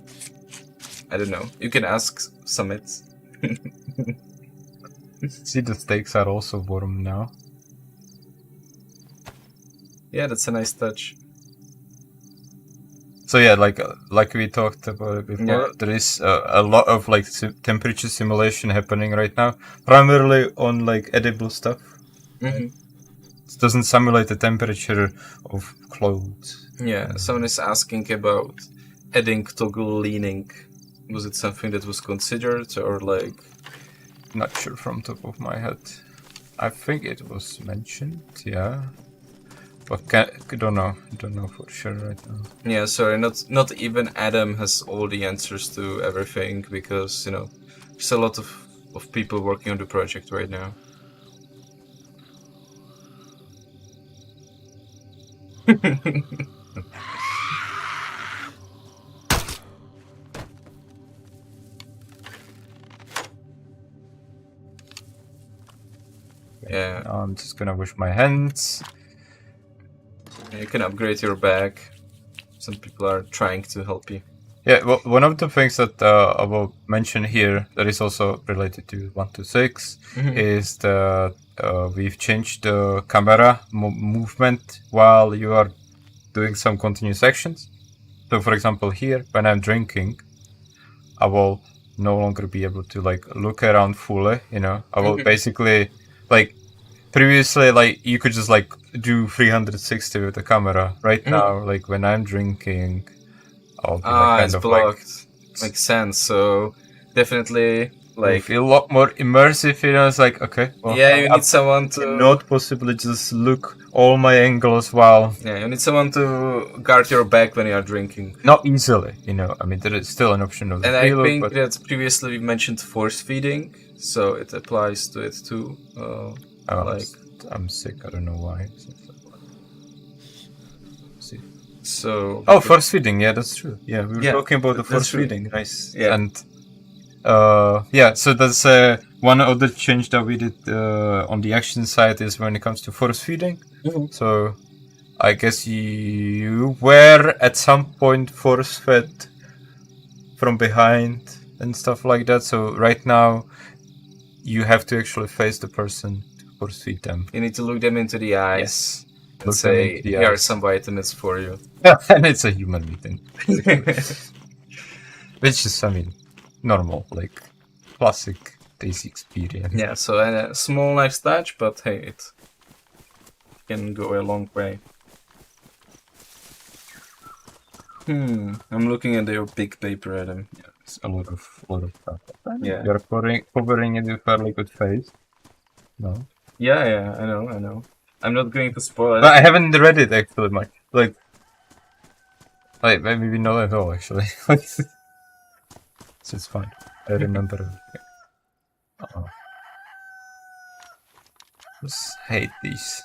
I don't know. You can ask Summit. See, the steaks are also warm now. Yeah, that's a nice touch. So yeah, like we talked about it before, Yeah. there is a lot of like temperature simulation happening right now, primarily on like edible stuff. It doesn't simulate the temperature of clothes. Yeah, someone is asking about adding toggle leaning. Was it something that was considered, or like... Not sure from top of my head. I think it was mentioned, yeah. But don't know for sure right now. Yeah, sorry, not even Adam has all the answers to everything, because, you know, there's a lot of people working on the project right now. Yeah, Now I'm just gonna wash my hands. you can upgrade your bag. Some people are trying to help you. Yeah, well, one of the things that I will mention here that is also related to 126 is that we've changed the camera movement while you are doing some continuous actions. So, for example, here, when I'm drinking, I will no longer be able to like look around fully. You know, I will basically like previously like you could just like do 360 with the camera. Right now, like when I'm drinking, I'll be like, kind it's of blocked. like Makes sense. So definitely Like, feel a lot more immersive, you know. It's like, okay, well, yeah, you I need someone to cannot possibly just look all my angles while you need someone to guard your back when you are drinking. not easily, you know. I mean, there is still an option of the And I free look, think but that previously we mentioned force feeding, so it applies to it too. Like, I'm sick. I don't know why. so. Oh, force feeding. Yeah, that's true. Yeah, we were Yeah, talking about the that's force true. feeding. Nice. Yeah. And yeah, so that's one other change that we did on the action side is when it comes to force feeding. Mhm. So I guess you were at some point force fed from behind and stuff like that. So right now you have to actually face the person to force feed them. You need to look them into the eyes Yes. and Look them say, into the here are eyes. some vitamins for you. And it's a human meeting. Which is, I mean, normal, like classic DayZ experience. Yeah, so a small nice touch, but hey, it can go a long way. I'm looking at your big paper, Adam. Yeah, it's a lot of stuff. Yeah. You're covering it with fairly good face. No. Yeah, I know. I'm not going to spoil it. But I haven't read it actually much. Like maybe not at all actually. So it's fine. I remember everything. Just hate these.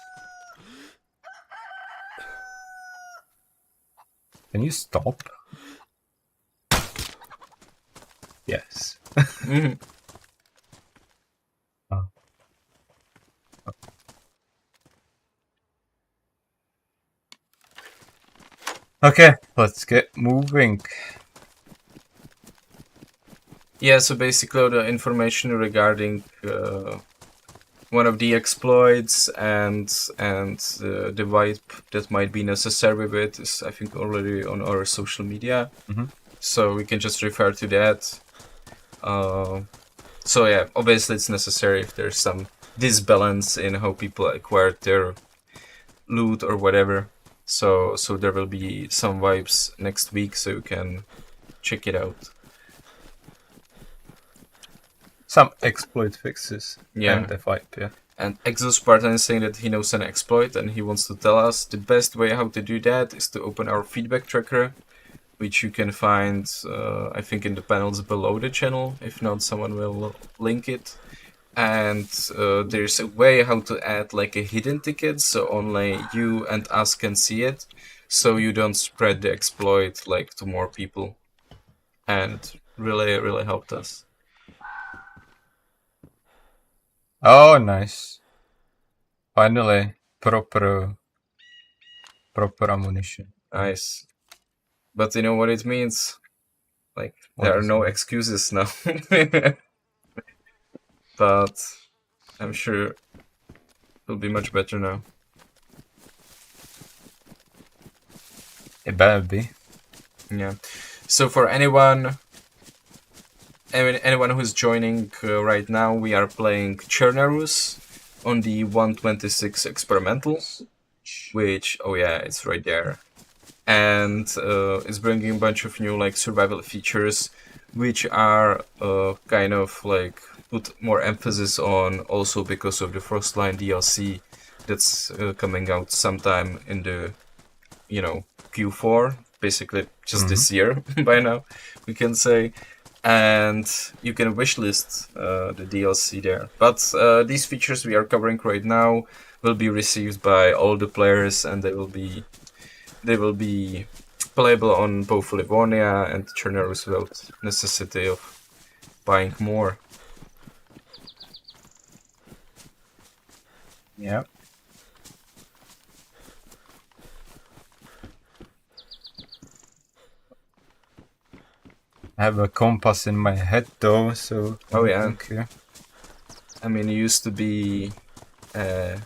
Can you stop? Yes. Mhm. Okay, let's get moving. Yeah, so basically all the information regarding one of the exploits and the wipe that might be necessary with it is, I think, already on our social media. Mhm. So we can just refer to that. So yeah, obviously it's necessary if there's some disbalance in how people acquire their loot or whatever. So there will be some wipes next week, so you can check it out. Some exploit fixes. Yeah. And the fight, yeah. And Exospartan is saying that he knows an exploit and he wants to tell us the best way how to do that is to open our feedback tracker, which you can find, I think, in the panels below the channel. If not, someone will link it. And there's a way how to add like a hidden ticket, so only you and us can see it, so you don't spread the exploit like to more people. And really helped us. Oh, nice. Finally, proper ammunition. Nice. But you know what it means? Like, What there are does no it mean? excuses now. But I'm sure it'll be much better now. It better be. Yeah. So for anyone who's joining right now, we are playing Chernarus on the 126 experimental, which, oh yeah, it's right there. And it's bringing a bunch of new like survival features, which are kind of like put more emphasis on also because of the Frostline DLC that's coming out sometime in the, Q4, basically just this year by now, we can say. And you can wishlist the DLC there. But these features we are covering right now will be received by all the players, and they will be playable on both Livonia and Chernarus without necessity of buying more. Yeah. I have a compass in my head though, so. Oh yeah. Okay. I mean, you used to be a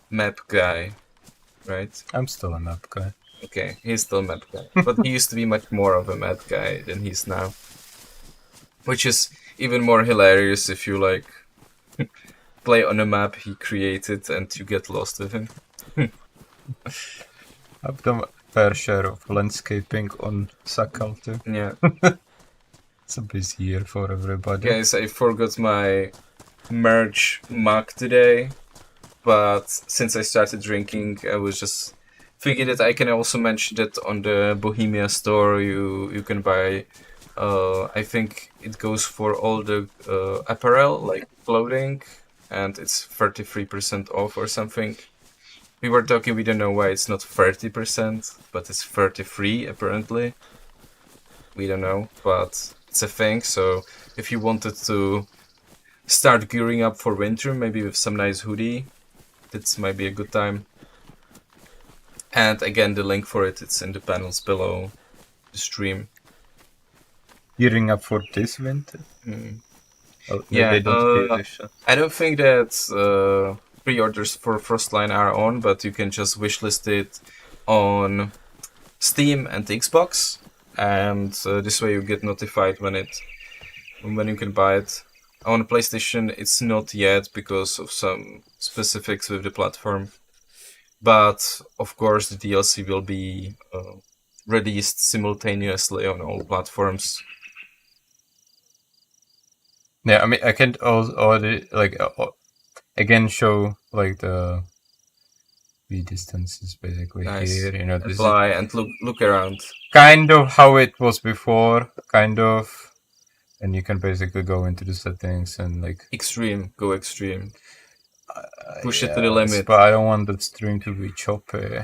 map guy, right? I'm still a map guy. Okay, he's still a map guy. But he used to be much more of a map guy than he's now. Which is even more hilarious if you, like, play on a map he created and you get lost with him. I've done a fair share of landscaping on Sakal too. Yeah. It's a busy year for everybody. Guys, I forgot my merch mug today, but since I started drinking, I was just thinking that I can also mention that on the Bohemia store you can buy. I think it goes for all the apparel, like clothing, and it's 33% off or something. We were talking, we don't know why it's not 30%, but it's 33 apparently. We don't know, but it's a thing. So if you wanted to start gearing up for winter, maybe with some nice hoodie, that might be a good time. And again, the link for it's in the panels below the stream. Gearing up for this winter? Oh, Yeah, they don't do this. I don't think that pre-orders for Frostline are on, but you can just wishlist it on Steam and Xbox, and this way you get notified when you can buy it. On PlayStation, it's not yet because of some specifics with the platform, but of course the DLC will be released simultaneously on all platforms. Yeah, I mean, I can already like again show like the distances basically Nice. here. You know, this is Apply and look around. kind of how it was before, kind of, and you can basically go into the settings and like Go extreme. Push it to the yes, limit. but I don't want the stream to be choppy.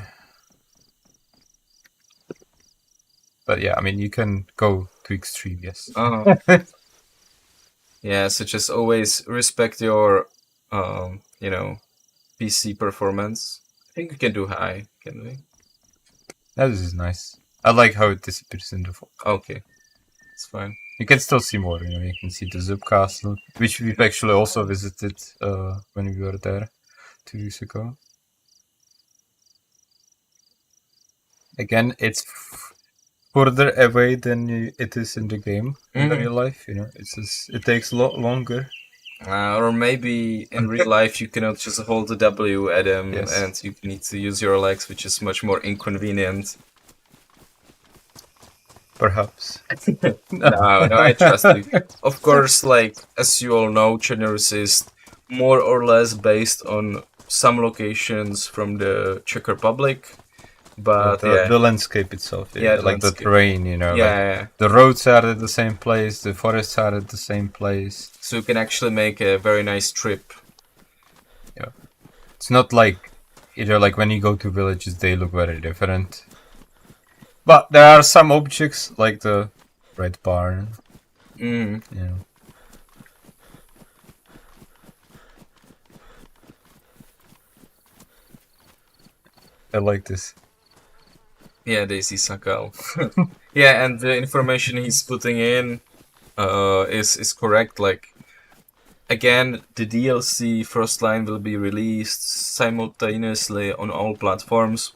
But yeah, I mean, you can go to extreme, yes. Oh. Yeah, so just always respect your, PC performance. I think we can do high, can we? Yeah, this is nice. I like how it disappears in the fog. Okay, it's fine. You can still see more, you know, you can see the Zub Castle, which we've actually also visited when we were there 2 weeks ago. Again, it's further away than it is in the game in real life, you know. It takes a lot longer. Or maybe in real life you cannot just hold the W at him, Yes. and you need to use your legs, which is much more inconvenient. Perhaps. No, I trust you. Of course, like, as you all know, Generous is more or less based on some locations from the Czech Republic, but the landscape itself, Yeah, the like landscape. the terrain, you know. yeah. Like the roads are at the same place, the forests are at the same place. So you can actually make a very nice trip. It's not like, you know, like when you go to villages, they look very different. But there are some objects, like the red barn, Mm. you know. I like this. Yeah, DayZ Sakal. Yeah, and the information he's putting in is correct. Like, again, the DLC Frostline will be released simultaneously on all platforms.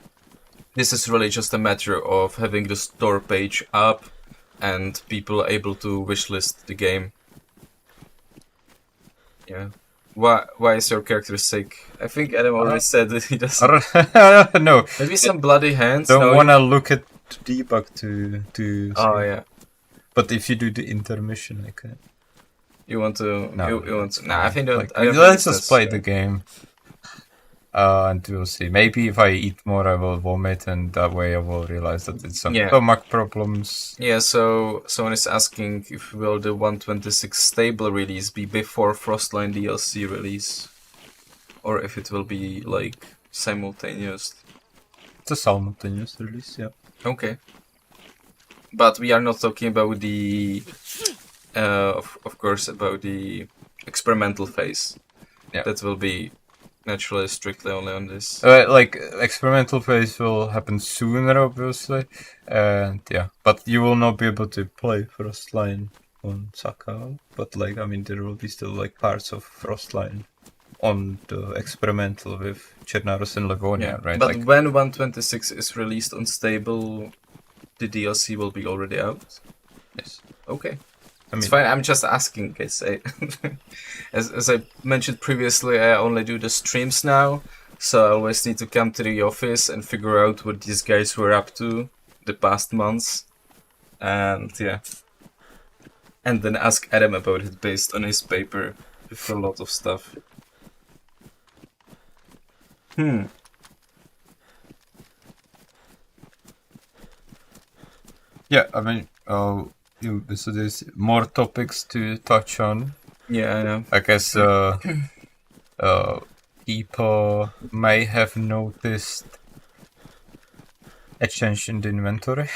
This is really just a matter of having the store page up and people able to wishlist the game. Yeah. Why is your character sick? I think Adam already said that he doesn't. No, Maybe some bloody hands. don't No, want to look at debug to. Oh yeah. But if you do the intermission, I can. You want to? No, you want to? Nah, I think Like, I don't let's think just play that's- the game. And we'll see. Maybe if I eat more, I will vomit, and that way I will realize that it's some Yeah. stomach problems. Yeah. So someone is asking if will the 126 stable release be before Frostline DLC release, or if it will be like simultaneous. It's a simultaneous release, yeah. Okay. But we are not talking about the, of course, about the experimental phase. Yeah. That will be naturally strictly only on this. Like experimental phase will happen sooner, obviously, and yeah. But you will not be able to play Frostline on Sakal. But like, I mean, there will be still like parts of Frostline on the experimental with Chernaros and Livonia, right? But Like, when 126 is released on stable, the DLC will be already out. yes. Okay. I It's mean, fine. I'm just asking, guys. As I mentioned previously, I only do the streams now, so I always need to come to the office and figure out what these guys were up to the past months, and yeah. and then ask Adam about it based on his paper with a lot of stuff. Yeah, I mean, so there's more topics to touch on. Yeah, I know. I guess people may have noticed a change in the inventory.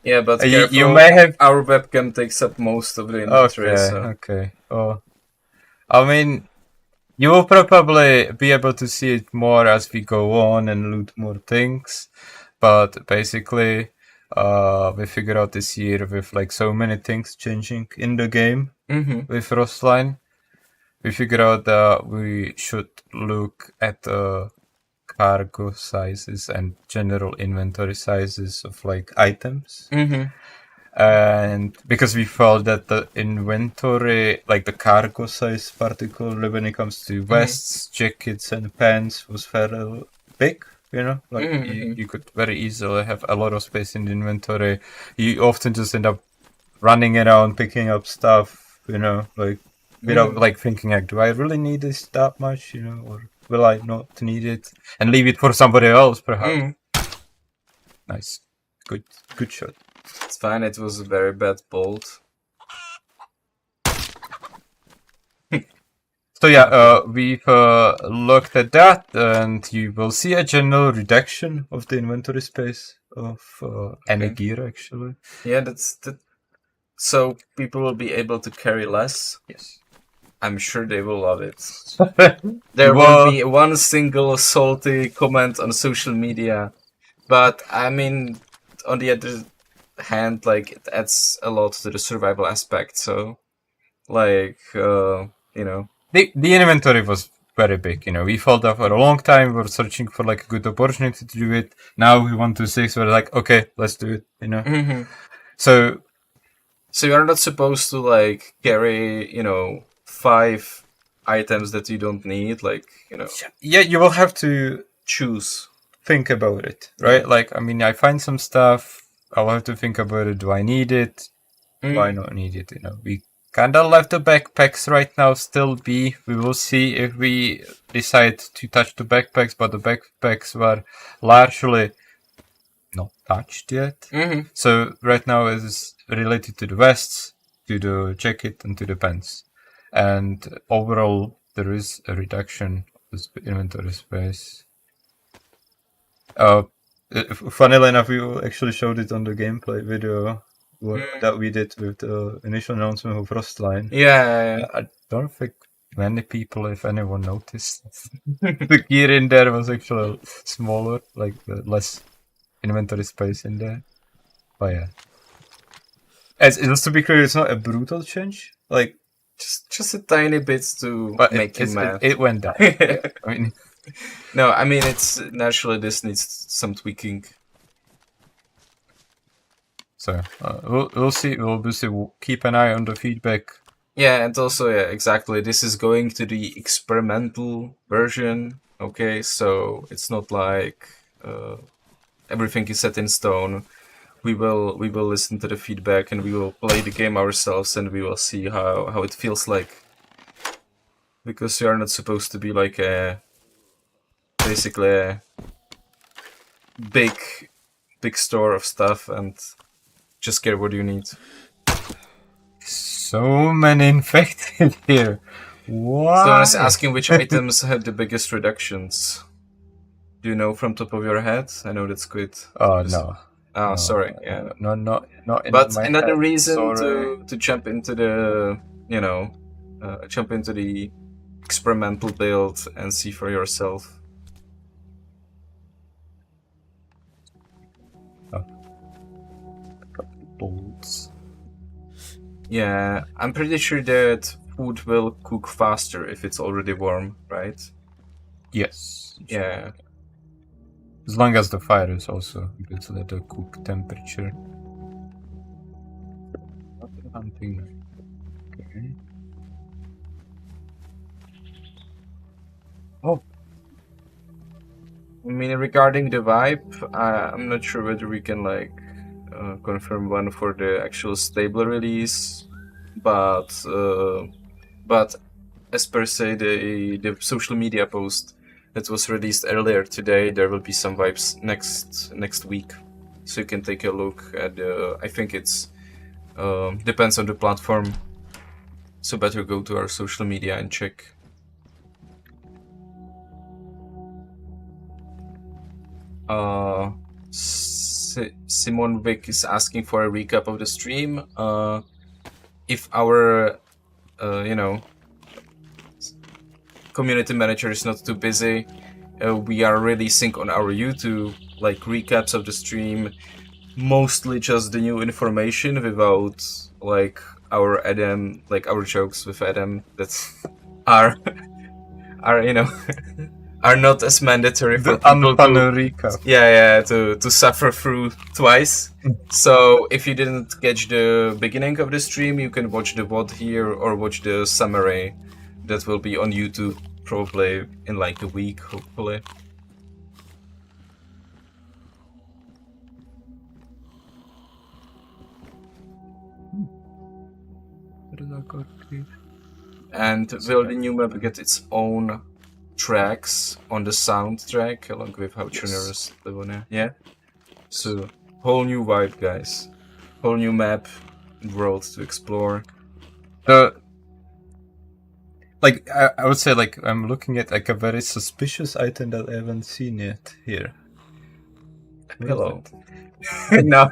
Yeah, but You careful, may have. our webcam takes up most of the inventory, so... Okay. Oh, I mean, you will probably be able to see it more as we go on and loot more things. But basically, we figured out this year with like so many things changing in the game with Frostline, we figured out that we should look at cargo sizes and general inventory sizes of like items. And because we felt that the inventory, like the cargo size particularly when it comes to vests, jackets and pants, was very big. You know, like you could very easily have a lot of space in the inventory. You often just end up running around picking up stuff, you know, like without like thinking like, do I really need this that much, you know, or will I not need it and leave it for somebody else perhaps. Nice. Good shot. It's fine, it was a very bad bolt. So yeah, we've looked at that, and you will see a general reduction of the inventory space of any gear, actually. Yeah, that's so people will be able to carry less. Yes. I'm sure they will love it. There won't be one single salty comment on social media, but I mean, on the other hand, like it adds a lot to the survival aspect. So, like, you know. The inventory was very big, you know. We felt that for a long time. We were searching for like a good opportunity to do it. Now we want to 6. We're like, okay, let's do it, you know. So you're not supposed to like carry, you know, 5 items that you don't need, like, you know. Yeah, you will have to choose. Think about it, right? Like, I mean, I find some stuff. I'll have to think about it. Do I need it? Do I not need it? You know, we kind of left the backpacks right now still be. We will see if we decide to touch the backpacks, but the backpacks were largely not touched yet. So right now it is related to the vests, to the jacket, and to the pants. And overall, there is a reduction of the inventory space. Funnily enough, we actually showed it on the gameplay video that we did with the initial announcement of Frostline. Yeah. I don't think many people, if anyone, noticed. The gear in there was actually smaller, like less inventory space in there. But yeah. Just to be clear, it's not a brutal change. Like just a tiny bit to make you mad. It went down. Yeah, I mean. No, I mean, it's naturally this needs some tweaking. So we'll see. We'll keep an eye on the feedback. Yeah, and also, yeah, exactly. This is going to the experimental version. Okay, so it's not like everything is set in stone. We will listen to the feedback and we will play the game ourselves and we will see how it feels like. Because you are not supposed to be like basically a big store of stuff and just get what you need. So many infected here. Why? So I was asking which items had the biggest reductions. Do you know from top of your head? I know that's good. Oh no. Oh, no, sorry. Yeah. No, not in but my another head. reason Sorry. to jump into the jump into the experimental build and see for yourself. Bolts. Yeah, I'm pretty sure that food will cook faster if it's already warm, right? Yes. Yeah. As long as the fire is also good at the cook temperature. Hunting. Okay. Oh. I mean, regarding the vibe, I'm not sure whether we can like confirm one for the actual stable release, but as per se the social media post that was released earlier today, there will be some vibes next week, so you can take a look at. I think it's depends on the platform, so better go to our social media and check. Simon Vick is asking for a recap of the stream. If our, community manager is not too busy, we are releasing on our YouTube like recaps of the stream, mostly just the new information without like our Adam, like our jokes with Adam that are are not as mandatory for people to recap. to suffer through twice. So if you didn't catch the beginning of the stream, you can watch the VOD here or watch the summary that will be on YouTube probably in like a week, hopefully. And will the new map get its own tracks on the soundtrack along with how generous live on it? Yeah. So whole new vibe, guys. Whole new map, world to explore. Like I would say, like I'm looking at like a very suspicious item that I haven't seen yet here. Hello. No.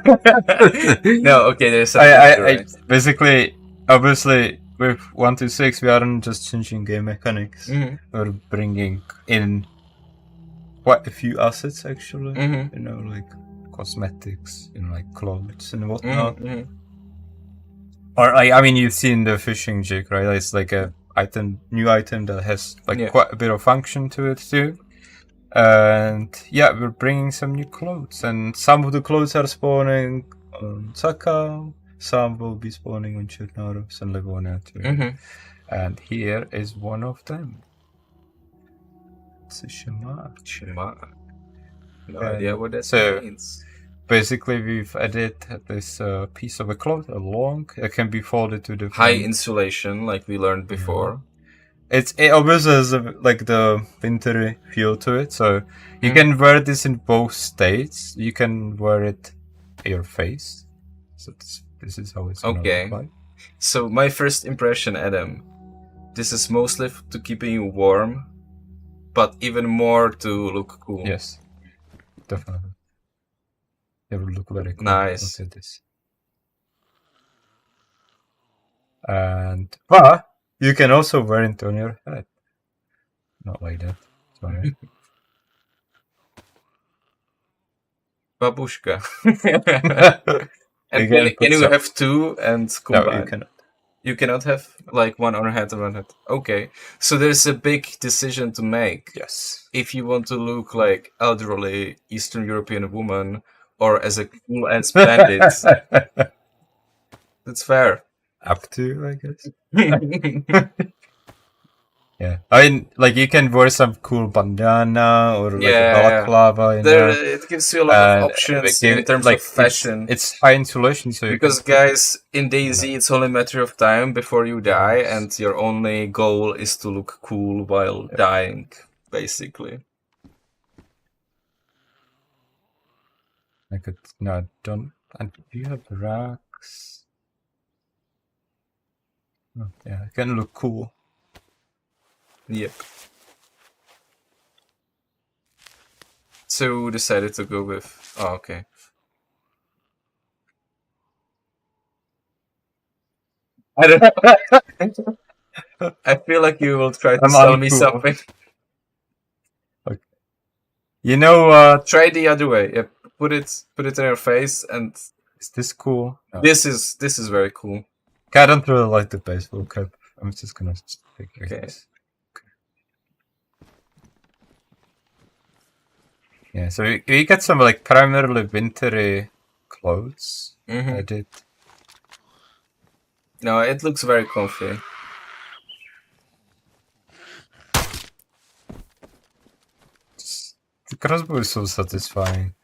No. Okay. There's. I basically, obviously, with 1.2.6, we aren't just changing game mechanics. Mm-hmm. We're bringing in quite a few assets, actually. Mm-hmm. You know, like cosmetics, like clothes and whatnot. Mm-hmm. Or I mean, you've seen the fishing jig, right? It's like a new item that has like quite a bit of function to it too. And yeah, we're bringing some new clothes, and some of the clothes are spawning on Sakal, some will be spawning on Chernaros and Livonia too. Mm-hmm. And here is one of them. It's a Shamak. No idea what that means. Basically, we've added this piece of a cloth, it can be folded to the high insulation, like we learned before. It obviously has like the wintry feel to it, so you can wear this in both states. You can wear it on your face. So this is how it's gonna look like. So my first impression, Adam, this is mostly to keeping you warm, but even more to look cool. Yes, definitely. It will look very cool. Nice. Look at this. But you can also wear it on your head. Not like that. Sorry. Babushka. And can you have two and combine? No, you cannot. You cannot have like one on your head and one head. Okay. So there's a big decision to make. Yes. If you want to look like elderly Eastern European woman or as a cool ass bandit. That's fair. Up to, I guess. Yeah, I mean, like you can wear some cool bandana or like a balaclava. It gives you a lot of options in terms of fashion. It's high insulation, so because guys, in DayZ, it's only a matter of time before you die, and your only goal is to look cool while dying, basically. I could don't. And do you have racks? Oh, yeah, it can look cool. Yep. So we decided to go with. Oh, okay. I don't know. I feel like you will try to sell me something. Okay. You know, try the other way. Yep. Put it in your face, and is this cool? No. This is very cool. I don't really like the baseball cap. I'm just gonna take this. Yeah, so we get some like primarily wintry clothes. I did. No, it looks very comfy. The crossbow is so satisfying.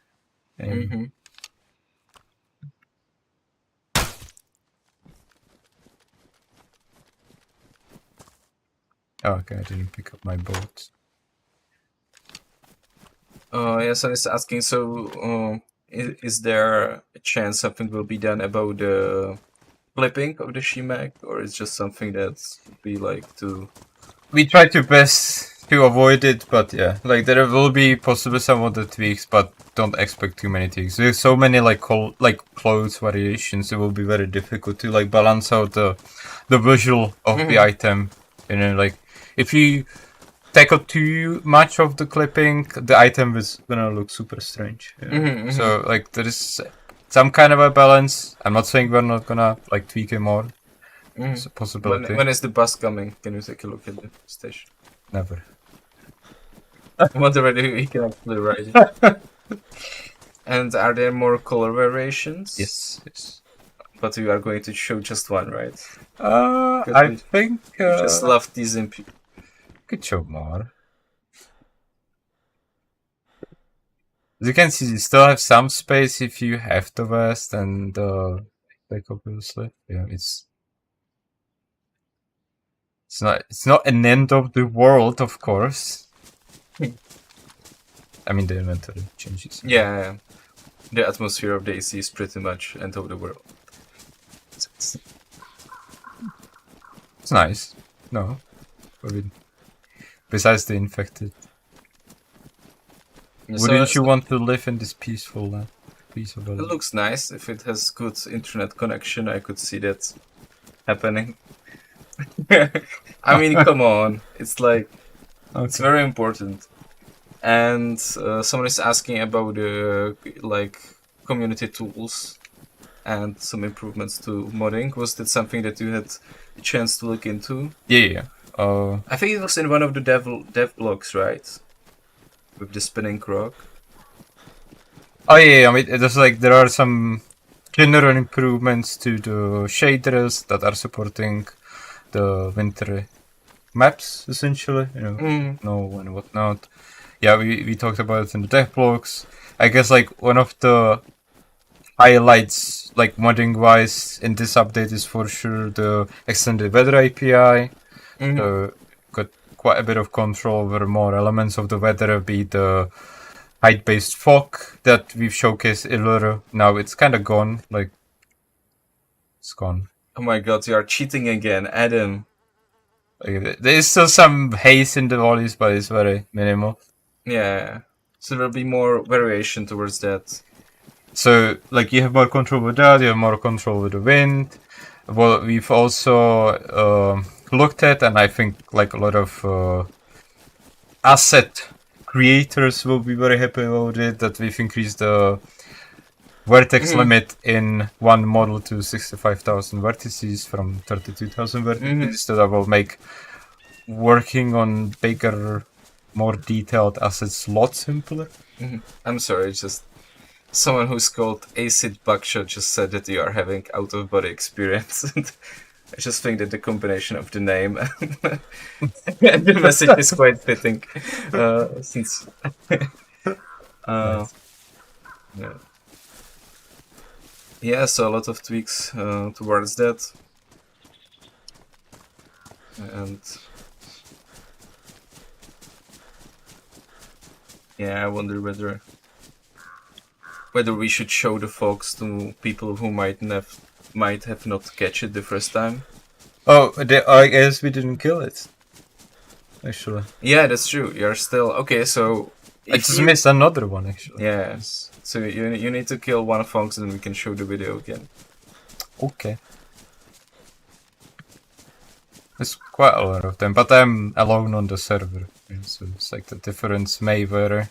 Oh, okay, I didn't pick up my boat. Yes, I was asking, so is there a chance something will be done about the flipping of the Shimak, or it's just something that we like to... We try to best to avoid it, but yeah, like there will be possibly some other tweaks, but don't expect too many tweaks. There's so many like clothes variations, it will be very difficult to like balance out the visual of the item. You know, like if you take out too much of the clipping, the item is gonna look super strange. Yeah. So like there is some kind of a balance. I'm not saying we're not gonna like tweak it more. It's a possibility. When is the bus coming? Can you take a look at the station? Never. I wonder whether we can actually ride it. And are there more color variations? Yes. But you are going to show just one, right? I think just love these imp. Could show more. As you can see, you still have some space if you have the vest and the like obviously. Yeah, it's not an end of the world, of course. I mean, the inventory changes. Yeah. The atmosphere of DayZ is pretty much end of the world. It's nice. No. I mean, besides the infected. Yeah, Wouldn't you want to live in this peaceful land? It looks nice. If it has good internet connection, I could see that happening. I mean, come on. It's like... It's very important. And someone is asking about the like community tools and some improvements to modding. Was that something that you had a chance to look into? Yeah. I think it was in one of the dev blogs, right? With the spinning rock. Oh yeah, I mean, there's like there are some general improvements to the shaders that are supporting the winter maps, essentially. You know, snow and whatnot. Yeah, we talked about it in the dev blogs. I guess like one of the highlights, like modding wise, in this update is for sure the extended weather API. Got quite a bit of control over more elements of the weather, be the height-based fog that we've showcased earlier. Now it's kind of gone. Like it's gone. Oh my god, you are cheating again, Adam. Like, there is still some haze in the valleys, but it's very minimal. Yeah, so there'll be more variation towards that. So, like, you have more control with that, you have more control with the wind. Well, we've also looked at, and I think, like, a lot of asset creators will be very happy about it, that we've increased the vertex limit in one model to 65,000 vertices from 32,000 vertices. So that will make working on bigger, more detailed assets a lot simpler. I'm sorry, just someone who's called Acid Buckshot just said that you are having out-of-body experience. I just think that the combination of the name and the message is quite fitting. Since yeah, so a lot of tweaks towards that. And yeah, I wonder whether we should show the fox to people who might have not catch it the first time. Oh, I guess we didn't kill it. Actually. Yeah, that's true. You're still okay. So I just missed another one actually. Yes. So you need to kill one fox and we can show the video again. Okay. There's quite a lot of them, but I'm alone on the server, so it's like the difference may vary.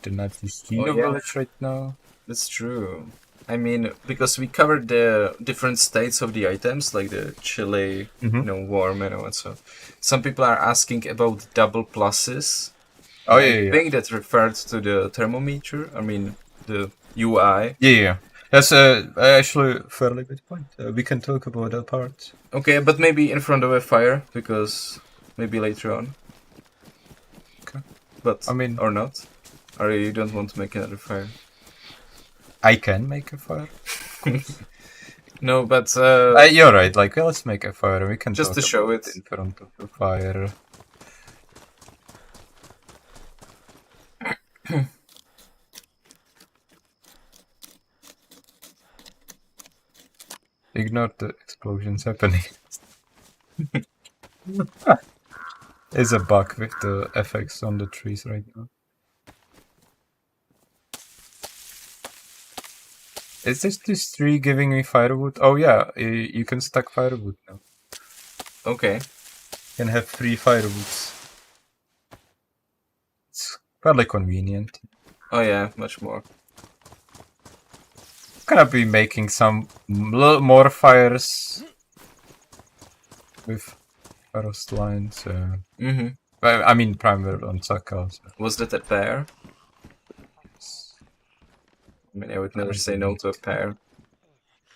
The Natistino village right now. That's true. I mean, because we covered the different states of the items, like the chilly, warm, and so. Some people are asking about double pluses. Oh I think that referred to the thermometer. I mean, the UI. Yeah. That's actually a fairly good point. We can talk about that part. Okay, but maybe in front of a fire, because maybe later on. Okay. But, I mean... Or not? Or you don't want to make another fire? I can make a fire. No, but You're right. Like, let's make a fire. We can just to talk show about it. in front of the fire. Ignore the explosions happening. It's a bug with the effects on the trees right now. Is this tree giving me firewood? Oh yeah, you can stack firewood now. Okay. You can have 3 firewoods. It's fairly convenient. Oh yeah, much more. Gonna be making some little more fires with frost lines. Mm-hmm. I mean, primarily on Sakal. So. Was that a pear? I mean, I would never say no to a pear.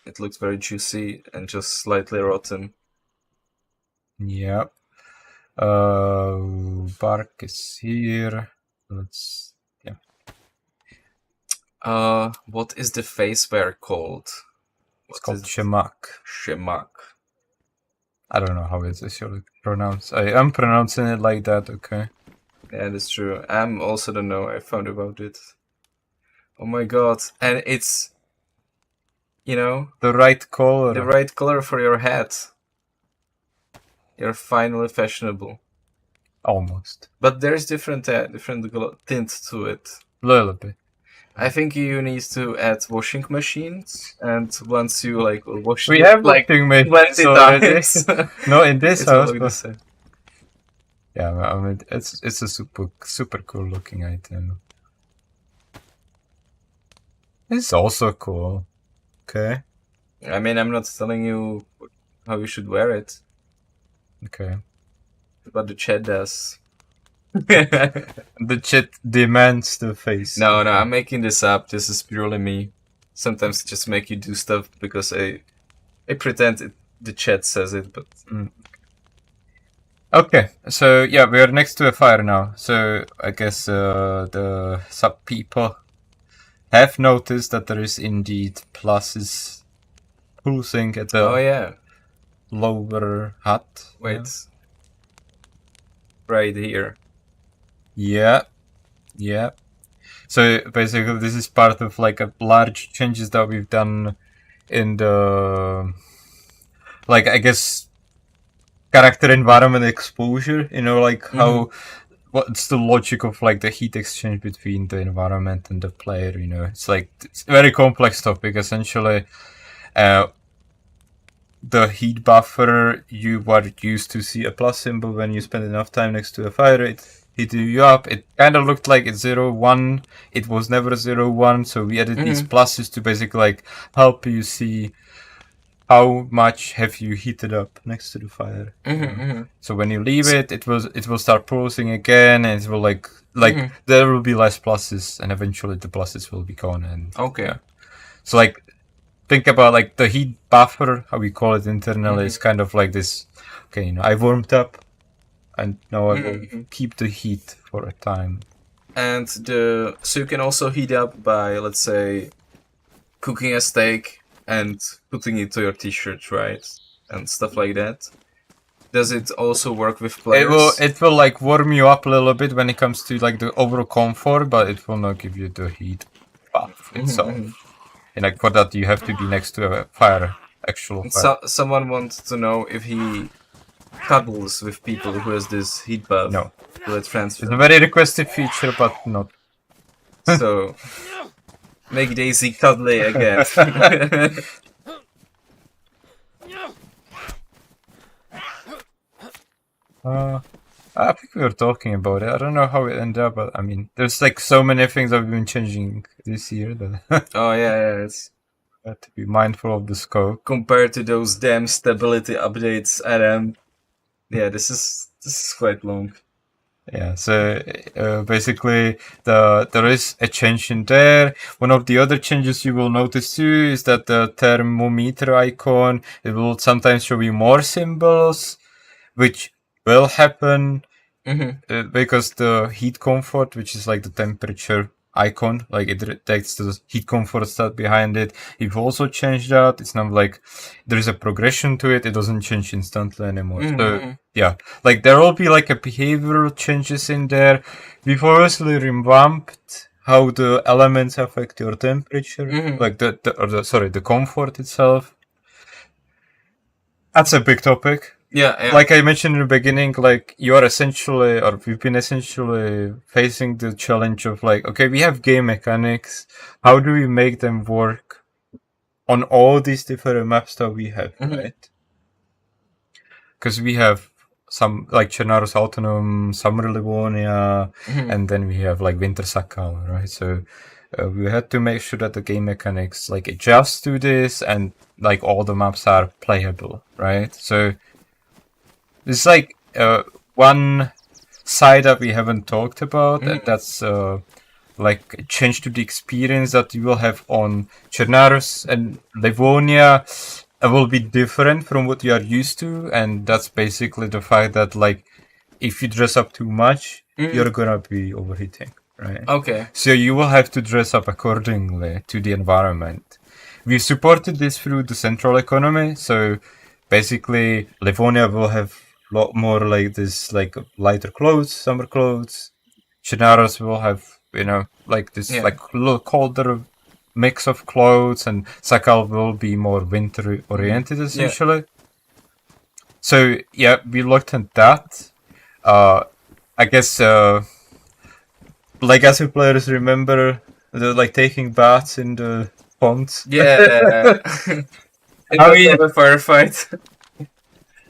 It looks very juicy and just slightly rotten. Yep. Bark is here. Let's. What is the face wear called? It's called Shemak. Shemak. I don't know how it's usually pronounced. I am pronouncing it like that, okay? Yeah, that's true. I'm also don't know. I found about it. Oh my god. And it's, you know, The right color. the right color for your hat. You're finally fashionable. Almost. But there's different tint to it. Little bit. I think you need to add washing machines, and once you like wash We it, have like washing machines 20 already. times, No, in this it will house. look the But... same. Yeah, I mean, it's a super cool looking item. It's also cool. Okay. I mean, I'm not telling you how you should wear it, Okay. but the chat does. The chat demands the face. No, I'm making this up. This is purely me. Sometimes I just make you do stuff because I pretend the chat says it, but Okay, so yeah, we are next to a fire now. So I guess the sub people have noticed that there is indeed pluses pulsing at the oh yeah, lower hut. wait, right here. Yeah, yeah. So basically, this is part of like a large changes that we've done in the, like, I guess, character environment exposure. You know, like how what's the logic of like the heat exchange between the environment and the player. You know, it's like it's a very complex topic. Essentially, the heat buffer, you were used to see a plus symbol when you spend enough time next to a fire. It heated you up. It kind of looked like it's 0-1. It was never 0-1, so we added these pluses to basically like help you see how much have you heated up next to the fire. So when you leave it, it will start pulsing again, and it will like there will be less pluses, and eventually the pluses will be gone. And Okay. so like think about like the heat buffer, how we call it internally, is kind of like this. Okay, you know, I warmed up, and now I will keep the heat for a time. And so you can also heat up by, let's say, cooking a steak and putting it to your t-shirt, right? And stuff like that. Does it also work with players? It will like warm you up a little bit when it comes to like the overall comfort, but it will not give you the heat buff itself. And like for that, you have to be next to a fire, actual fire. Someone wants to know if he cuddles with people who has this heat buff. No. Will it transfer? It's a very requested feature, but not. So, make DayZ cuddly again. I think we were talking about it. I don't know how it ended up, but I mean, there's like so many things that we've been changing this year that Oh yeah, it's have to be mindful of the scope. compared to those damn stability updates, and yeah, this is quite long. Yeah, so basically there is a change in there. One of the other changes you will notice too is that the thermometer icon, it will sometimes show you more symbols, which will happen because the heat comfort, which is like the temperature icon, like it takes the heat comfort stat behind it. We've also changed that. It's not like there is a progression to it. It doesn't change instantly anymore. So yeah, like there will be like a behavioral changes in there. We've obviously revamped how the elements affect your temperature, like the comfort itself. That's a big topic. Yeah. Like I mentioned in the beginning, like you are essentially, or we've been essentially facing the challenge of like, okay, we have game mechanics. How do we make them work on all these different maps that we have, right? Because we have some like Chernarus Autonom, Summer Livonia, and then we have like Winter Sakal, right? So we had to make sure that the game mechanics like adjust to this, and like all the maps are playable, right? So there's like one side that we haven't talked about, and that's like a change to the experience that you will have on Chernarus and Livonia. It will be different from what you are used to, and that's basically the fact that like if you dress up too much, you're gonna be overheating, right? Okay. So you will have to dress up accordingly to the environment. We've supported this through the central economy, so basically Livonia will have a lot more like this, like lighter clothes, summer clothes. Chernarus will have, you know, like this like a little colder mix of clothes, and Sakal will be more winter oriented essentially. So yeah, we looked at that. I guess Legacy players remember the like taking baths in the ponds. Yeah. I mean, a firefight.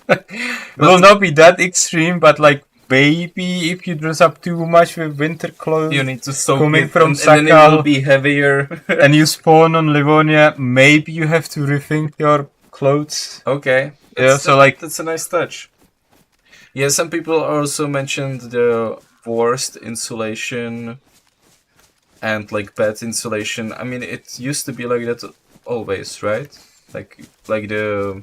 it will not be that extreme, but like maybe if you dress up too much with winter clothes, You need to soak coming it, from and then it Sakal, will be heavier. and you spawn on Livonia, maybe you have to rethink your clothes. Okay. Yeah, so like that's a nice touch. Yeah, some people also mentioned the worst insulation and like bad insulation. I mean, it used to be like that always, right? Like the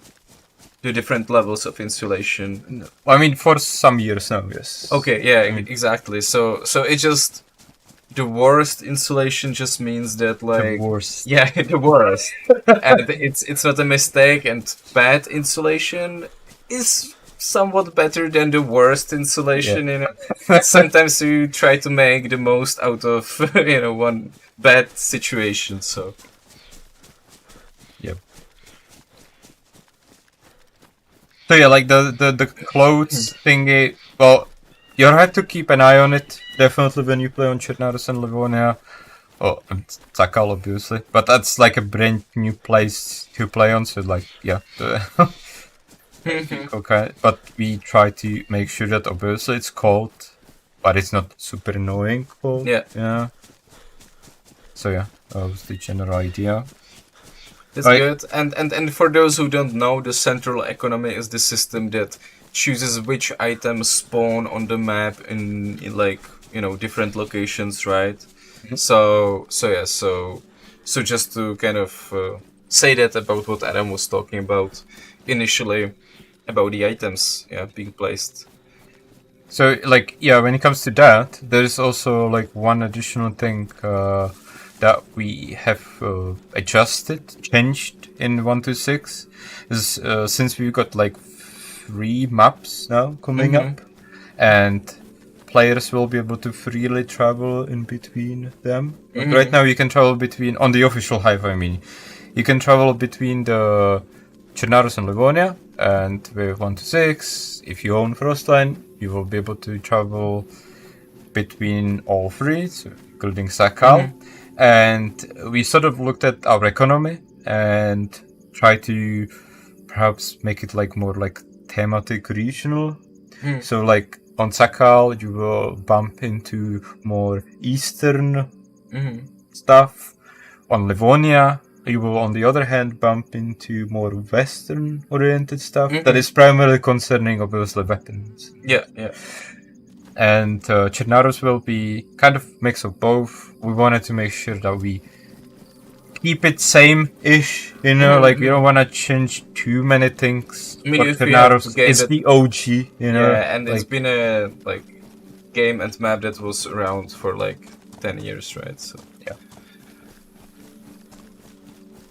different levels of insulation. I mean, for some years now, yes. Okay, yeah, exactly. So it just the worst insulation just means that like The worst. yeah, the worst. And it's not a mistake, and bad insulation is somewhat better than the worst insulation, you know. Sometimes you try to make the most out of you know one bad situation, so So yeah, like the clothes thingy, well, you have to keep an eye on it, definitely when you play on Chernarus and Livonia. Oh, and Sakal, obviously. But that's like a brand new place to play on, so like, yeah. Okay, but we try to make sure that obviously it's cold, but it's not super annoying cold. Yeah. So yeah, that was the general idea. that's good. And for those who don't know, the central economy is the system that chooses which items spawn on the map in like, you know, different locations, right? So just to kind of say that about what Adam was talking about initially, about the items being placed. So like, yeah, when it comes to that, there's also like one additional thing that we have changed in 1.2.6 is since we've got like 3 maps now coming up, and players will be able to freely travel in between them. Like right now you can travel between, on the official Hive I mean, you can travel between the Chernarus and Livonia, and with 1.2.6, if you own Frostline, you will be able to travel between all 3, so including Sakal. And we sort of looked at our economy and tried to perhaps make it like more like thematic regional. So like on Sakal you will bump into more eastern stuff. On Livonia you will on the other hand bump into more western oriented stuff that is primarily concerning obviously weapons. Yeah. And Chernarus will be kind of mix of both. We wanted to make sure that we keep it same-ish, you know, like we don't want to change too many things. I mean, but if we have Chernarus to get is it- the OG, you know. Yeah, and like, it's been a like game and map that was around for like 10 years, right? So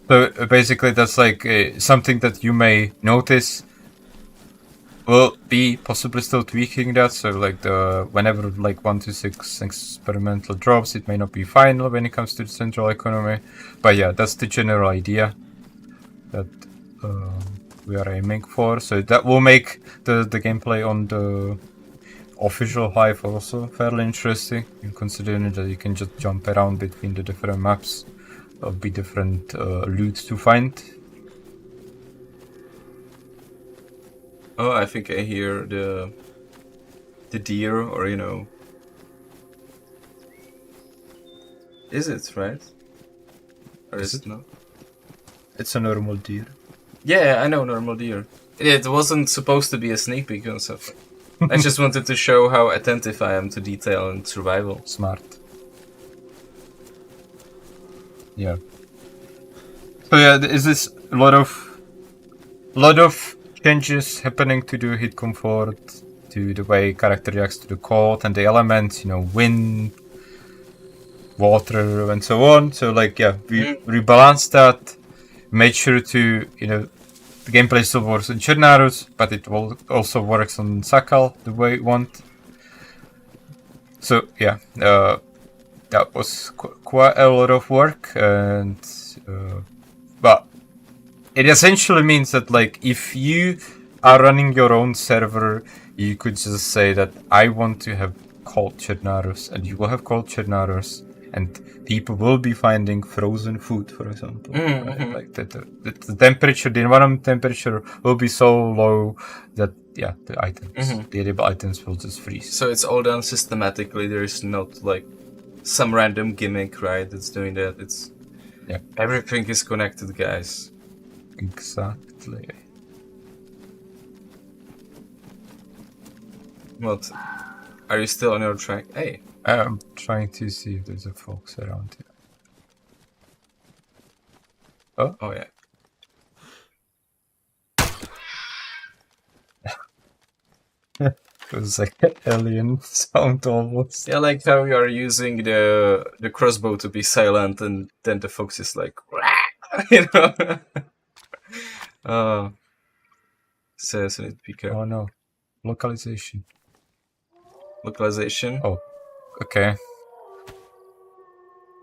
So basically, that's like something that you may notice. Will be possibly still tweaking that. So like whenever like 1 to 6 experimental drops, it may not be final when it comes to the central economy. But yeah, that's the general idea that we are aiming for. So that will make the gameplay on the official Hive also fairly interesting, considering that you can just jump around between the different maps. There'll be different loot to find. Oh, I think I hear the deer, or you know, is it right? Or is it not? It's a normal deer. Yeah, I know normal deer. It wasn't supposed to be a sneak peek and stuff. I just wanted to show how attentive I am to detail and survival. Smart. Yeah. So yeah, is this a lot of changes happening to the hit comfort, to the way character reacts to the cold and the elements, you know, wind, water, and so on. So like, yeah, we rebalanced that, made sure to, you know, the gameplay still works on Chernarus, but it will also works on Sakal the way we want. So yeah, that was quite a lot of work, and but it essentially means that like if you are running your own server, you could just say that I want to have cold Chernarus, and you will have cold Chernarus, and people will be finding frozen food, for example. Right? Like the temperature, the environment temperature will be so low that yeah, the items, the edible items will just freeze. So it's all done systematically. There is not like some random gimmick, right? That's doing that. It's everything is connected, guys. Exactly. What? Are you still on your track? Hey. I'm trying to see if there's a fox around here. Oh yeah. It was like an alien sound almost. Yeah, like how you are using the crossbow to be silent, and then the fox is like, you know. Says it. Be careful. Oh no, localization. Localization. Oh, okay.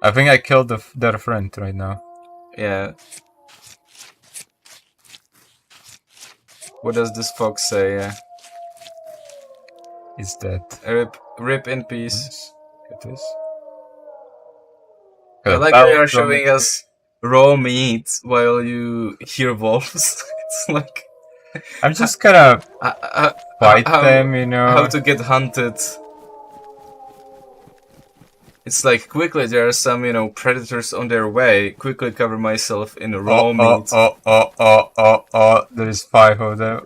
I think I killed their friend right now. Yeah. What does this fox say? Yeah. Is dead. Rip in peace. Nice. It is. I like how you are showing us raw meat while you hear wolves. It's like I'm just gonna fight them, you know. How to get hunted. It's like, quickly, there are some, you know, predators on their way. Quickly cover myself in raw meat. There is 5 of them.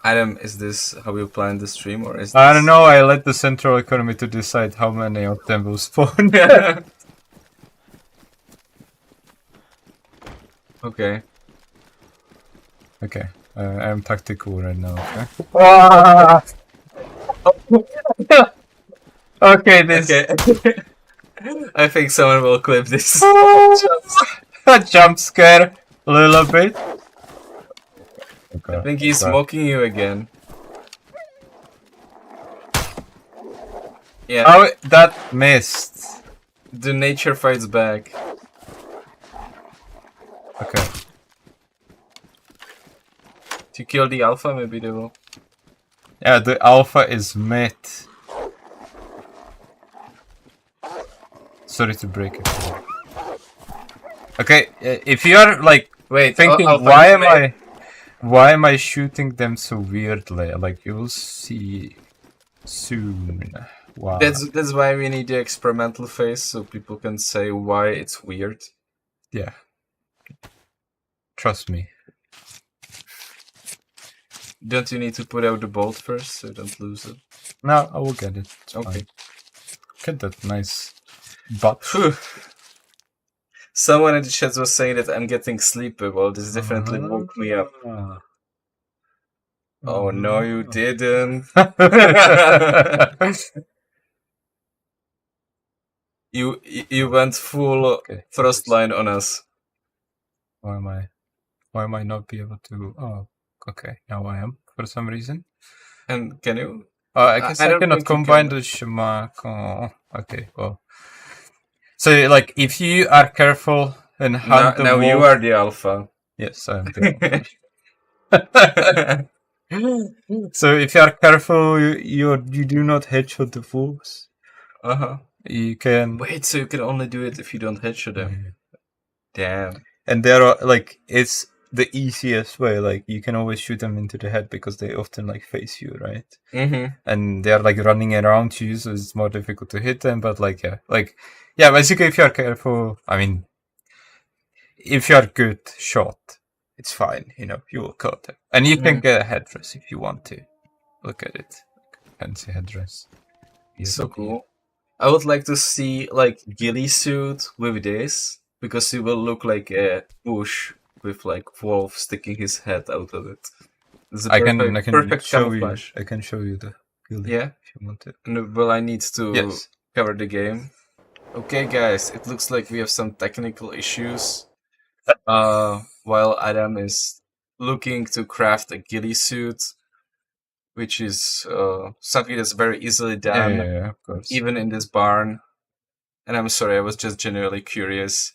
Adam, is this how you plan the stream, or is this... I don't know, I let the central economy to decide how many of them will spawn. Okay. Okay, I'm tactical right now, okay? Okay, this... Okay. I think someone will clip this. A jump scare, a little bit. Okay, I think he's mocking you again. Yeah. Oh, that missed. The nature fights back. Okay. To kill the alpha, maybe they will. Yeah, the alpha is met. Sorry to break it. Okay, if you are like thinking, why am I shooting them so weirdly? Like, you will see soon. Wow. That's why we need the experimental phase, so people can say why it's weird. Yeah. Trust me. Don't you need to put out the bolt first, so don't lose it? No, I will get it. It's okay. Fine. Get that nice butt. Someone in the chat was saying that I'm getting sleepy. Well, this definitely woke me up. Oh no, you didn't. You went full Okay. Frostline on us. Why am I not be able to? Oh, okay. Now I am for some reason. And can you? I guess I don't cannot think you combine can. the Shema. Oh, okay. Well, so like if you are careful and hunt the Now wolf, you are the alpha. yes, I am. So if you are careful, you do not headshot the wolves. You can. Wait, so you can only do it if you don't headshot them. Damn. And there are like it's the easiest way. Like you can always shoot them into the head because they often like face you, right? Mm-hmm. And they're like running around you, so it's more difficult to hit them. But yeah, basically, if you're careful, I mean, if you're good shot, it's fine. You know, you will kill them, and you can get a headdress if you want to. Look at it, fancy headdress. So cool. I would like to see like ghillie suit with this because it will look like a bush with like wolf sticking his head out of it. It's a I can perfect show you. camouflage. I can show you the ghillie Yeah, if you want it. well, I need to Yes. cover the game. Okay, guys, it looks like we have some technical issues. While Adam is looking to craft a ghillie suit, which is something that's very easily done, Yeah, of course. even in this barn. And I'm sorry, I was just genuinely curious.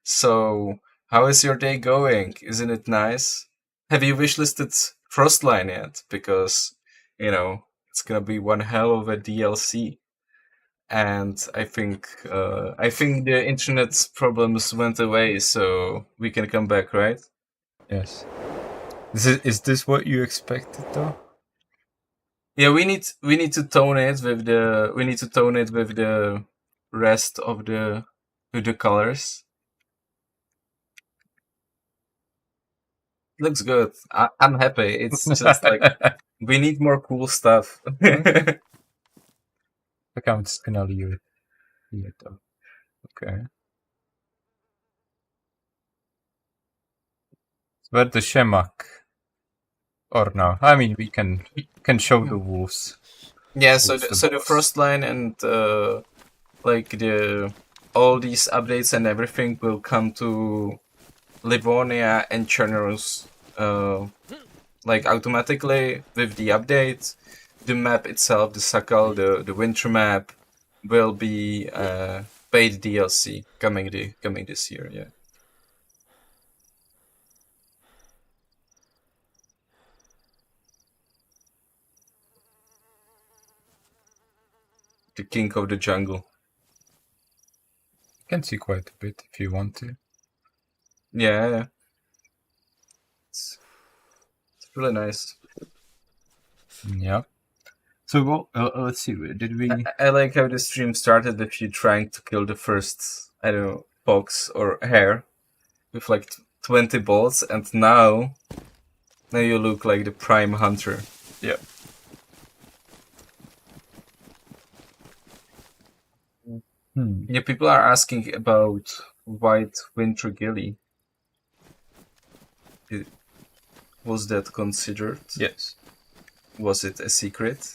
So, how is your day going? Isn't it nice? Have you wishlisted Frostline yet? Because, you know, it's gonna be one hell of a DLC. And I think the internet problems went away, so we can come back, right? Yes. Is this what you expected though? Yeah, we need to tone it with the rest of the colors. Looks good. I'm happy. It's just like we need more cool stuff. Okay, I'm just gonna leave it here though. Okay. Where the Shemak? Or no? I mean, we can show the wolves. Yeah. So Wolves the first line and like all these updates and everything will come to Livonia and Chernos like automatically with the update. The map itself, the Sakal, the winter map, will be paid DLC coming this year. Yeah. The king of the jungle. You can see quite a bit if you want to. Yeah. It's really nice. Yeah. So let's see. Did we? I like how the stream started with you trying to kill the first, I don't know, fox or hare with like 20 bolts, and now you look like the prime hunter. Yeah. Yeah, people are asking about white winter ghillie. Was that considered? Yes. Was it a secret?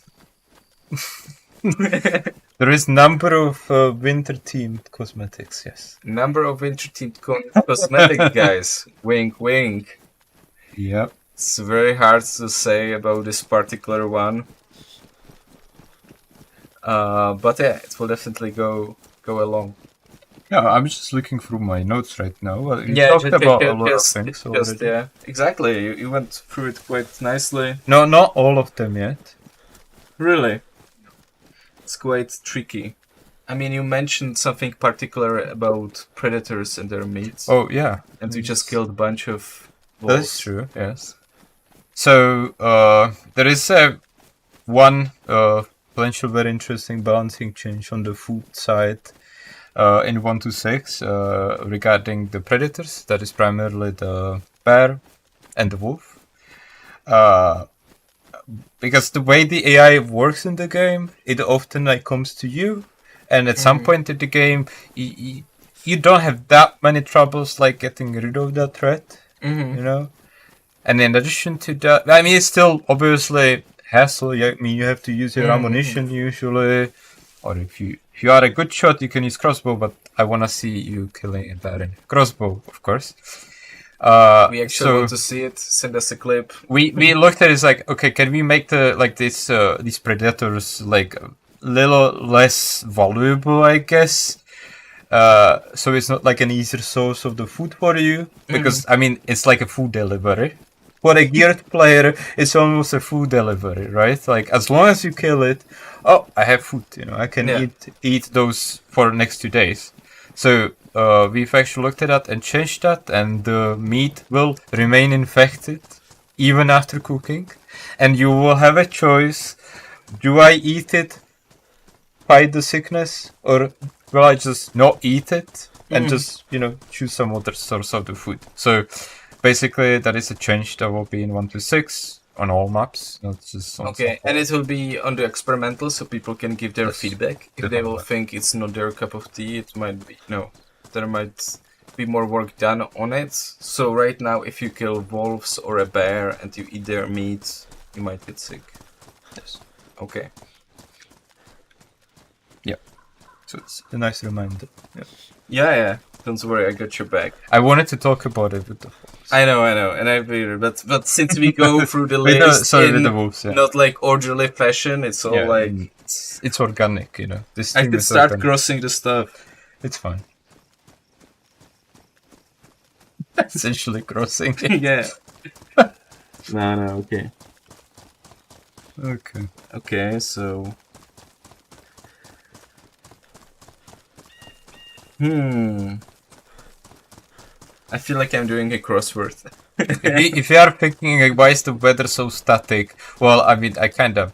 There is number of winter themed cosmetics. Yes. Number of winter themed cosmetic guys. Wink, wink. Yep. It's very hard to say about this particular one. But yeah, it will definitely go along. Yeah, I'm just looking through my notes right now. Well, you Yeah, talked about a lot of things already. yeah, exactly. You went through it quite nicely. No, not all of them yet. Really, it's quite tricky. I mean, you mentioned something particular about predators and their meat. Oh yeah, and you just killed a bunch of wolves. that's true. Yes. So there is one potential very interesting balancing change on the food side. In 1.26 regarding the predators, that is primarily the bear and the wolf. Because the way the AI works in the game, it often like comes to you, and at some point in the game, you don't have that many troubles like getting rid of that threat, you know. And in addition to that, I mean, it's still obviously hassle. I mean, you have to use your ammunition usually. or if you are a good shot, you can use crossbow. But I want to see you killing a bear in crossbow, of course. We actually want to see it. Send us a clip. We looked at it, it's like, okay, can we make these predators like a little less valuable, I guess. So it's not like an easier source of the food for you, because I mean it's like a food delivery. For a geared player, it's almost a food delivery, right? Like as long as you kill it, oh, I have food. I can eat those for the next 2 days. So we've actually looked at that and changed that, and the meat will remain infected even after cooking, and you will have a choice: do I eat it, fight the sickness, or will I just not eat it and just choose some other source of the food? So basically, that is a change that will be in 1.6 on all maps, not just on Okay, and it will be on the experimental, so people can give their feedback. If they will think it's not their cup of tea, it might be there might be more work done on it. So right now, if you kill wolves or a bear and you eat their meat, you might get sick. Yes. Okay. So it's a nice reminder. Yeah. Don't worry, I got your back. I wanted to talk about it with the wolves. I know, and I agree. But since we go through the list with the wolves, yeah. not like orderly fashion, it's all like it's organic, This I stream could is start organic. crossing the stuff. It's fine. Essentially crossing. Yeah. No, okay. Okay, so. I feel like I'm doing a crossword. If you are thinking, like, why is the weather so static? Well, I mean, I kind of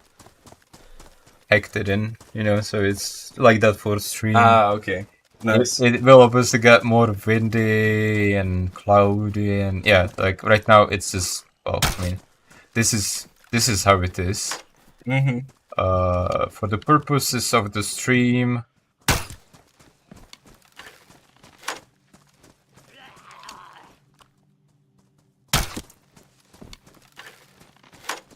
hacked it in, so it's like that for stream. Okay. Nice. It will obviously get more windy and cloudy, and yeah, like right now it's just, well, I mean, this is how it is. For the purposes of the stream.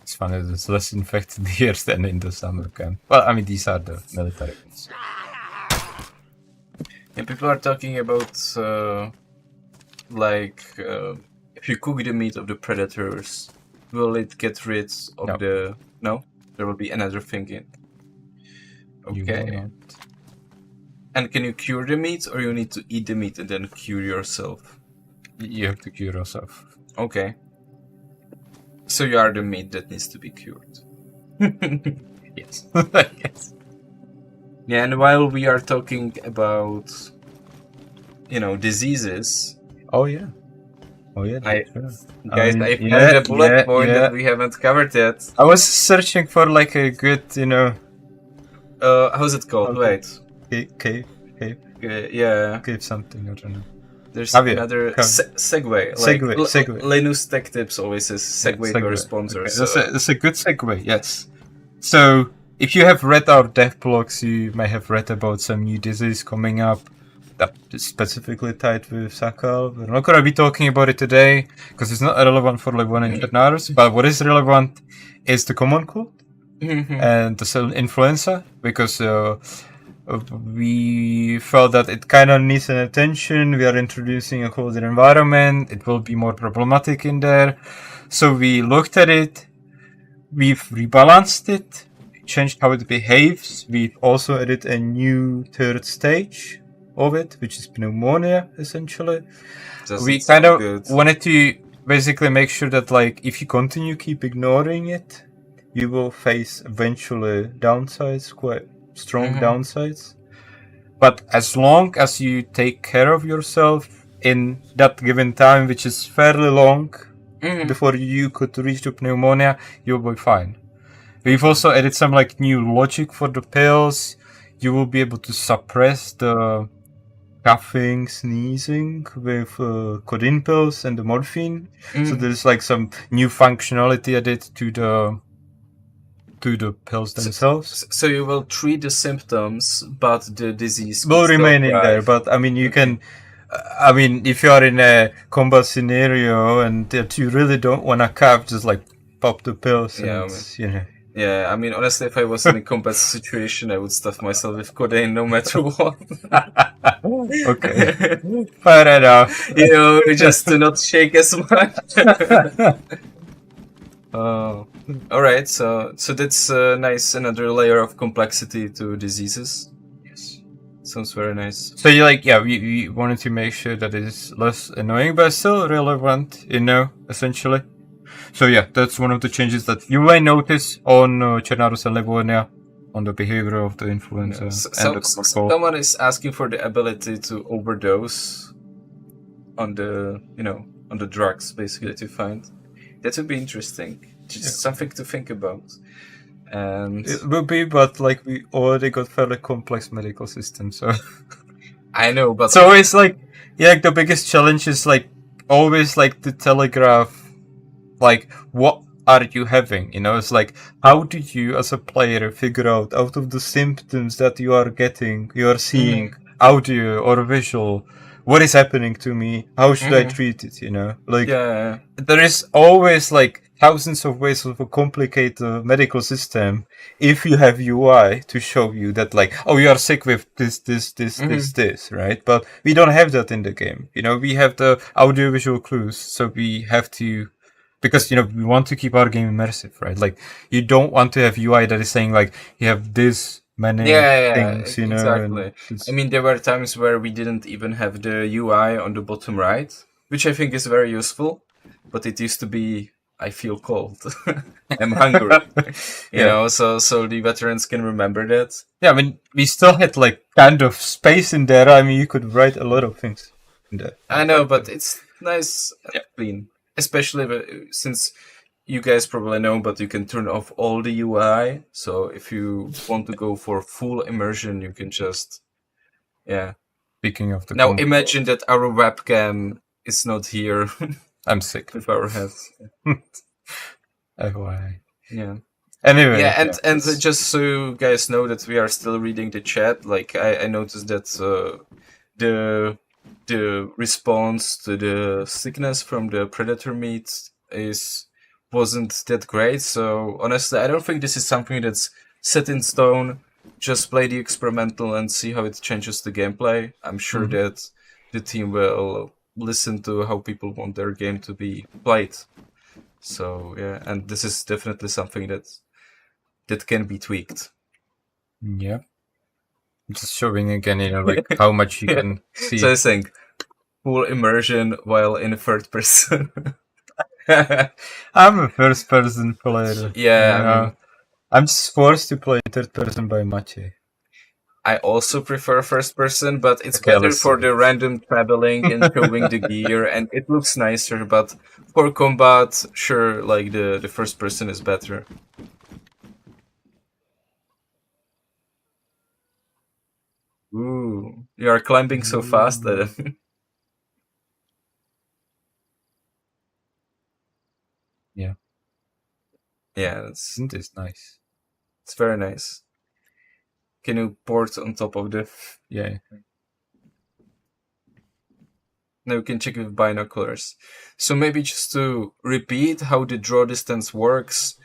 It's funny, there's less infected here than in the summer camp. Well, I mean, these are the military ones. And people are talking about, if you cook the meat of the predators, will it get rid of the... No? There will be another thing in. Okay. And can you cure the meat, or you need to eat the meat and then cure yourself? You have to cure yourself. Okay. So you are the meat that needs to be cured. Yes. Yes. Yeah, and while we are talking about, diseases. Oh yeah. I found a bullet point that we haven't covered yet. I was searching for like a good, how's it called? Okay. Wait. Cave. Yeah. Cave something, I don't know. There's Javier, another segue. Segue. Linus Tech Tips always says segue to our sponsors. Okay. That's a good segue, yes. So, if you have read our dev blogs, you may have read about some new disease coming up that is specifically tied with Sakal. We're not going to be talking about it today, because it's not relevant for like 100 hours, but what is relevant is the common cold and the influenza, because we felt that it kind of needs an attention. We are introducing a colder environment. It will be more problematic in there. So we looked at it. We've rebalanced it. Changed how it behaves. We've also added a new third stage of it, which is pneumonia, essentially. We kind of wanted to basically make sure that, like, if you keep ignoring it, you will face eventually downsides, quite strong downsides. But as long as you take care of yourself in that given time, which is fairly long, before you could reach the pneumonia, you'll be fine. We've also added some new logic for the pills. You will be able to suppress the coughing, sneezing with codeine pills and the morphine. So there's some new functionality added to the pills themselves. So you will treat the symptoms, but the disease will remain in there. But I mean, you can. I mean, if you are in a combat scenario and that you really don't want to cough, just pop the pills and Yeah, I mean, honestly, if I was in a combat situation, I would stuff myself with codeine no matter what. Okay, fair enough. You know, just to not shake as much. Oh, all right. So that's nice. Another layer of complexity to diseases. Yes, sounds very nice. So you like, yeah, we wanted to make sure that it is less annoying, but still relevant, you know, essentially. So yeah, that's one of the changes that you may notice on Chernaros and Livonia, on the behavior of the influencer and the protocol. Someone is asking for the ability to overdose on the, on the drugs, basically, to find. That would be interesting. Just something to think about. And it will be, but like we already got fairly complex medical system, so I know, but so it's like, yeah, the biggest challenge is like always like to telegraph, like what are you having? You know, it's like how do you as a player figure out of the symptoms that you are getting, you are seeing audio or visual, what is happening to me? How should I treat it? You know, like there is always like thousands of ways of a complicated medical system if you have UI to show you that like, oh, you are sick with this, right? But we don't have that in the game. You know, we have the audiovisual clues, so we have to, because, you know, we want to keep our game immersive, right? Like, you don't want to have UI that is saying like, you have this many things, you know. Exactly. I mean, there were times where we didn't even have the UI on the bottom right, which I think is very useful, but it used to be, I feel cold. I'm hungry. You know, so the veterans can remember that. Yeah, I mean, we still had like kind of space in there. I mean, you could write a lot of things in there. I know, but it's nice and clean. Especially since you guys probably know, but you can turn off all the UI. So if you want to go for full immersion, you can just, Speaking of the now imagine that our webcam is not here. I'm sick with our heads. FYI. Yeah. Anyway. Yeah, and just so you guys know that we are still reading the chat. Like I noticed that the response to the sickness from the predator meat wasn't that great. So honestly, I don't think this is something that's set in stone. Just play the experimental and see how it changes the gameplay. I'm sure that the team will listen to how people want their game to be played. So yeah, and this is definitely something that can be tweaked. Yeah. Just showing again, you know, like how much you can see. So I think full immersion while in third person. I'm a first person player. Yeah. I'm just forced to play third person by Maciej. I also prefer first person, but it's better for the random traveling and showing the gear, and it looks nicer, but for combat, sure, like the first person is better. Ooh, you are climbing so fast, Adam. Yeah. Yeah, Isn't this nice? It's very nice. Can you port on top of the... Yeah. Now you can check with binoculars. So maybe just to repeat how the draw distance works,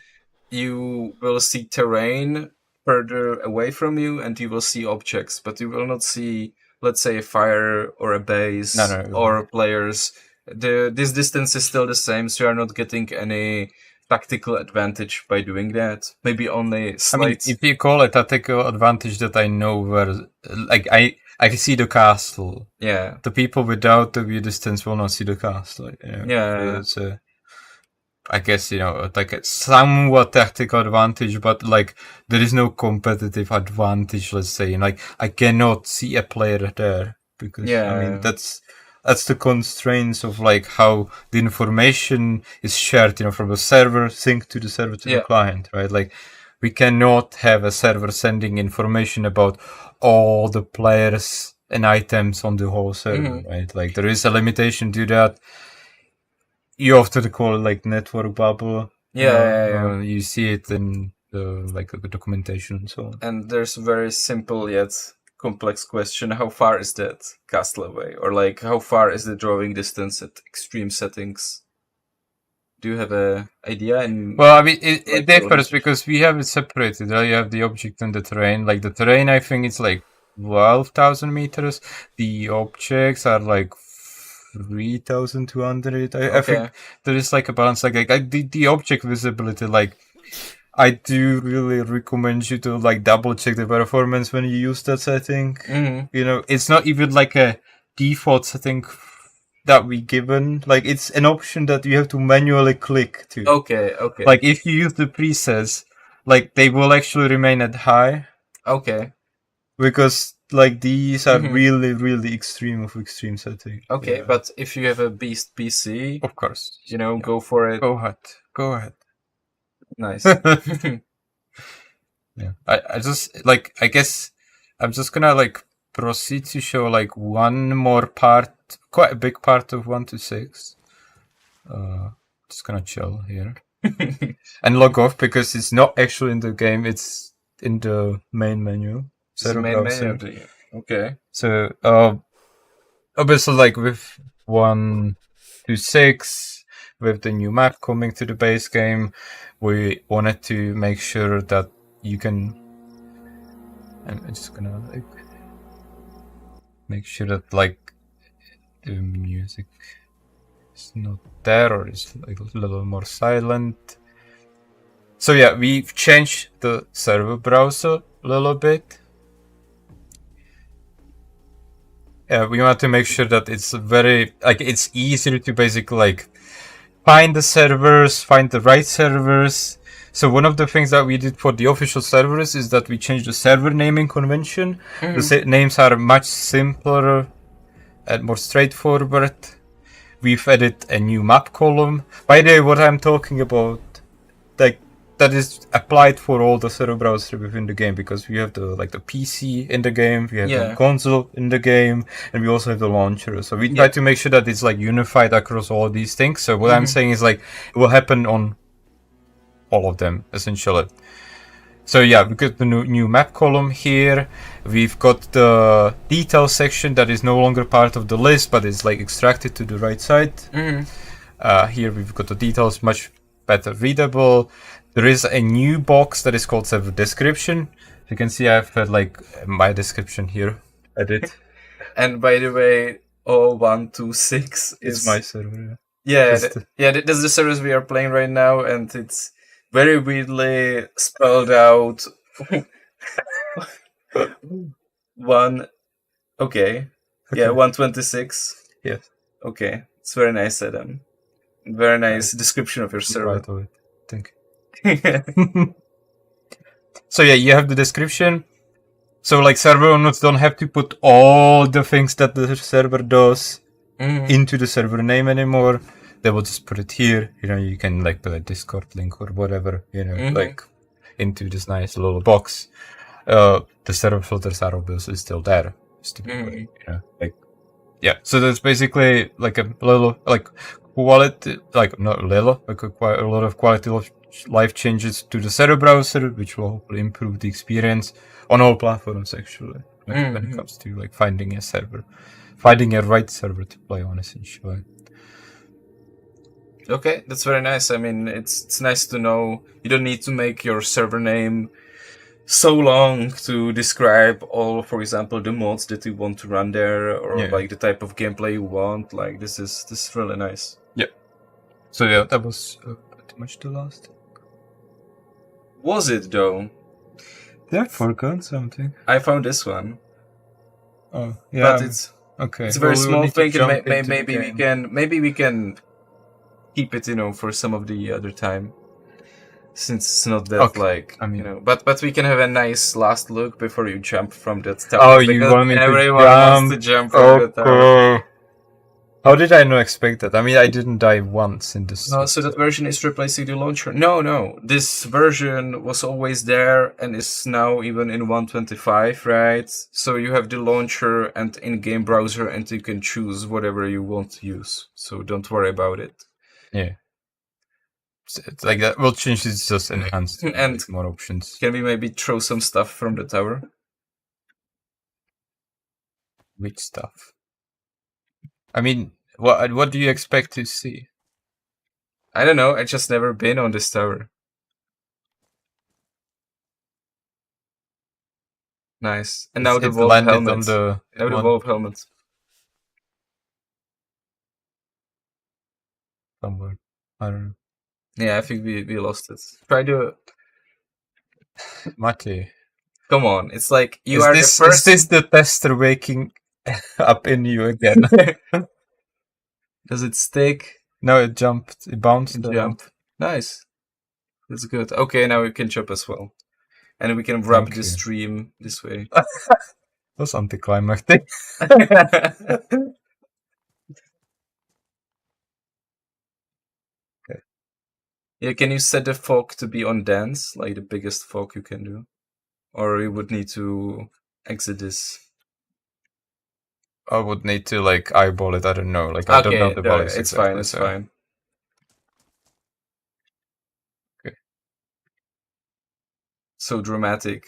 you will see terrain further away from you and you will see objects, but you will not see, let's say, a fire or a base or players. This distance is still the same, so you are not getting any tactical advantage by doing that. Maybe only slight... I mean, if you call it tactical advantage, that I know where, like, I can see the castle. Yeah. The people without the view distance will not see the castle. You know? Yeah. It's I guess, you know, like a somewhat tactical advantage, but like there is no competitive advantage, let's say. Like, I cannot see a player there because, I mean, that's the constraints of like how the information is shared, you know, from the server sync to the server to the client, right? Like, we cannot have a server sending information about all the players and items on the whole server, right? Like, there is a limitation to that. You often call it like network bubble. You see it in the documentation and so on. And there's a very simple yet complex question: how far is that castle away, or like how far is the drawing distance at extreme settings? Do you have a idea? And Well, I mean, it like differs because we have it separated. Right? You have the object and the terrain. Like the terrain, I think it's like 12,000 meters. The objects are like 3,200. I think there is like a balance. Like the object visibility. Like I do really recommend you to like double check the performance when you use that setting. You know, it's not even like a default setting that we given. Like it's an option that you have to manually click to. Okay. Like if you use the presets, like they will actually remain at high. Okay. Because like these are really, really extreme setting. Okay, but if you have a beast PC, of course, you know, go for it. Go ahead. Nice. Yeah. I just like I guess I'm just gonna like proceed to show like one more part, quite a big part of 1 to 6. Just gonna chill here and log off because it's not actually in the game, it's in the main menu. Okay. So obviously like with 1 to 6, with the new map coming to the base game, we wanted to make sure that you can. I'm just gonna like make sure that like the music is not there or is like a little more silent. So yeah, we've changed the server browser a little bit. We want to make sure that it's very like it's easier to basically like find the servers, find the right servers. So one of the things that we did for the official servers is that we changed the server naming convention. The names are much simpler and more straightforward. We've added a new map column. By the way, what I'm talking about, like that is applied for all the server browsers within the game, because we have the like the PC in the game, we have the console in the game, and we also have the launcher. So we try to make sure that it's like unified across all these things. So what I'm saying is like it will happen on all of them essentially. So yeah, we got the new map column here. We've got the detail section that is no longer part of the list, but is like extracted to the right side. Here we've got the details much better readable. There is a new box that is called server description. You can see I've had like my description here. Edit. And by the way, 0126 is my server. That's the service we are playing right now, and it's very weirdly spelled out. Okay. Yeah, 126. Yes. Okay. It's very nice, Adam. Very nice description of your server. Right away. Thank you. So yeah, you have the description. So like server owners don't have to put all the things that the server does into the server name anymore. They will just put it here. You know, you can like put a Discord link or whatever, you know, like into this nice little box. The server filters are obviously still there. You know, like so that's basically like a little like quality, like not a little, like quite a lot of quality of life changes to the server browser, which will hopefully improve the experience on all platforms actually, like when it comes to like finding a right server to play on essentially. Okay, that's very nice. I mean, it's nice to know you don't need to make your server name so long to describe all, for example, the mods that you want to run there, or like the type of gameplay you want. Like this is really nice. Yeah. So yeah, that was pretty much the last. Was it though? Did I forgot something? I found this one. Oh yeah, but it's okay. It's a very small thing, and maybe we can keep it, you know, for some of the other time, since it's not that like you know. But we can have a nice last look before you jump from that tower. Oh, you want me to jump? Everyone wants to jump from the tower. How did I not expect that? I mean, I didn't die once in this. No, so that version is replacing the launcher. No. This version was always there and is now even in 125, right? So you have the launcher and in-game browser, and you can choose whatever you want to use. So don't worry about it. Yeah. It's like that. We'll change this, just enhanced and more options. Can we maybe throw some stuff from the tower? Which stuff? I mean, what do you expect to see? I don't know. I just never been on this tower. Nice. And now the It wolf landed helmet. on the Now the one wolf helmet. somewhere. I don't know. Yeah, I think we lost it. Try to. Mati. Come on. It's like you Is are this, the first. is this the tester waking up in you again? Does it stick? No, it jumped. It bounced. Jump. Nice. That's good. Okay, now we can jump as well. And we can wrap Thank the you. stream this way. Was anticlimactic. Yeah, can you set the fog to be on dance, like the biggest fog you can do? Or you would need to exit this. I would need to like eyeball it. I don't know. Like I don't know the values it's exactly. fine, it's so. fine. Okay. So dramatic.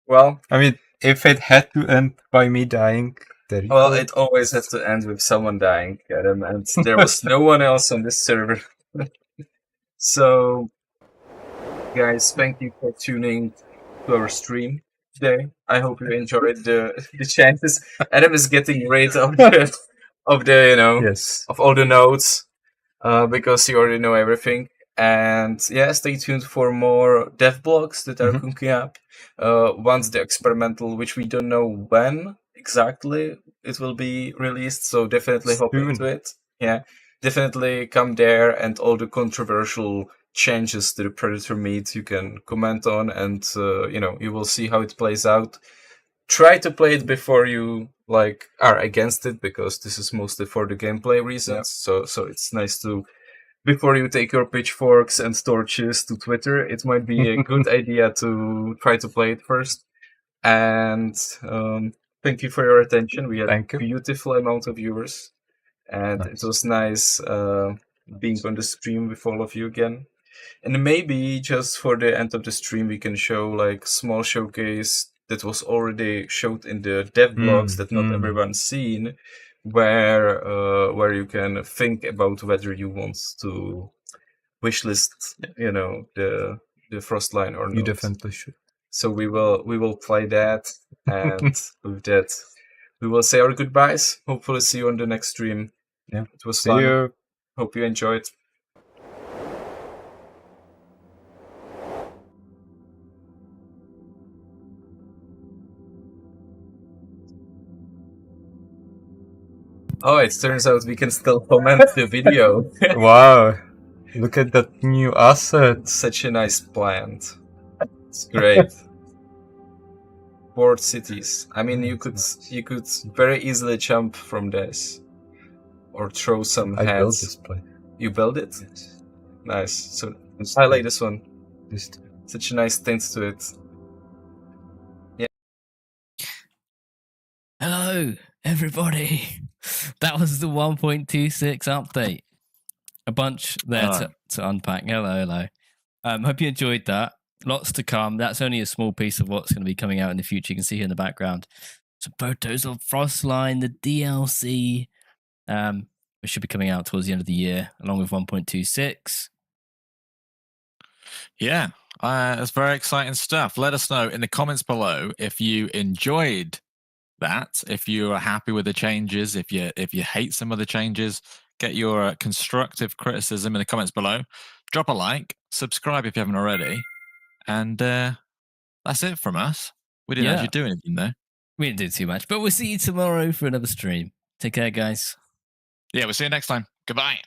Well, I mean, if it had to end by me dying, there you well, go. it always has to end with someone dying, Adam, and there was no one else on this server. So, guys, thank you for tuning to our stream today. I hope you enjoyed the chances. Adam is getting rid of the Yes. of all the notes because you already know everything. And yeah, stay tuned for more dev blogs that are cooking up. Once the experimental, which we don't know when exactly it will be released, so definitely hop Soon. into it. Yeah, definitely come there, and all the controversial changes to the Predator meat you can comment on, and you will see how it plays out. Try to play it before you like are against it, because this is mostly for the gameplay reasons. So it's nice to, before you take your pitchforks and torches to Twitter, it might be a good idea to try to play it first. And thank you for your attention. We had a beautiful amount of viewers, and it was nice being on the stream with all of you again. And maybe just for the end of the stream, we can show like small showcase that was already showed in the dev blogs that not everyone's seen, where you can think about whether you want to wishlist, the Frostline or not. You definitely should. So we will play that, and with that, we will say our goodbyes. Hopefully, see you on the next stream. Yeah, it was see fun. you. Hope you enjoyed. Oh, it turns out we can still comment the video. Wow. Look at that new asset. Such a nice plant. It's great. Port cities. I mean, you could very easily jump from this. Or throw some heads. I built this place. You built it? Yes. Nice. So I like this one. This Such a nice tint to it. Yeah. Hello, everybody. That was the 1.26 update. A bunch there to unpack. Hello. Hope you enjoyed that. Lots to come. That's only a small piece of what's going to be coming out in the future. You can see here in the background some photos of Frostline, the DLC. It should be coming out towards the end of the year, along with 1.26. Yeah, it's very exciting stuff. Let us know in the comments below if you enjoyed that, if you are happy with the changes, if you hate some of the changes. Get your constructive criticism in the comments below. Drop a like, subscribe if you haven't already, and that's it from us. We didn't actually do anything though. We didn't do too much, but we'll see you tomorrow for another stream. Take care, guys. Yeah, we'll see you next time. Goodbye.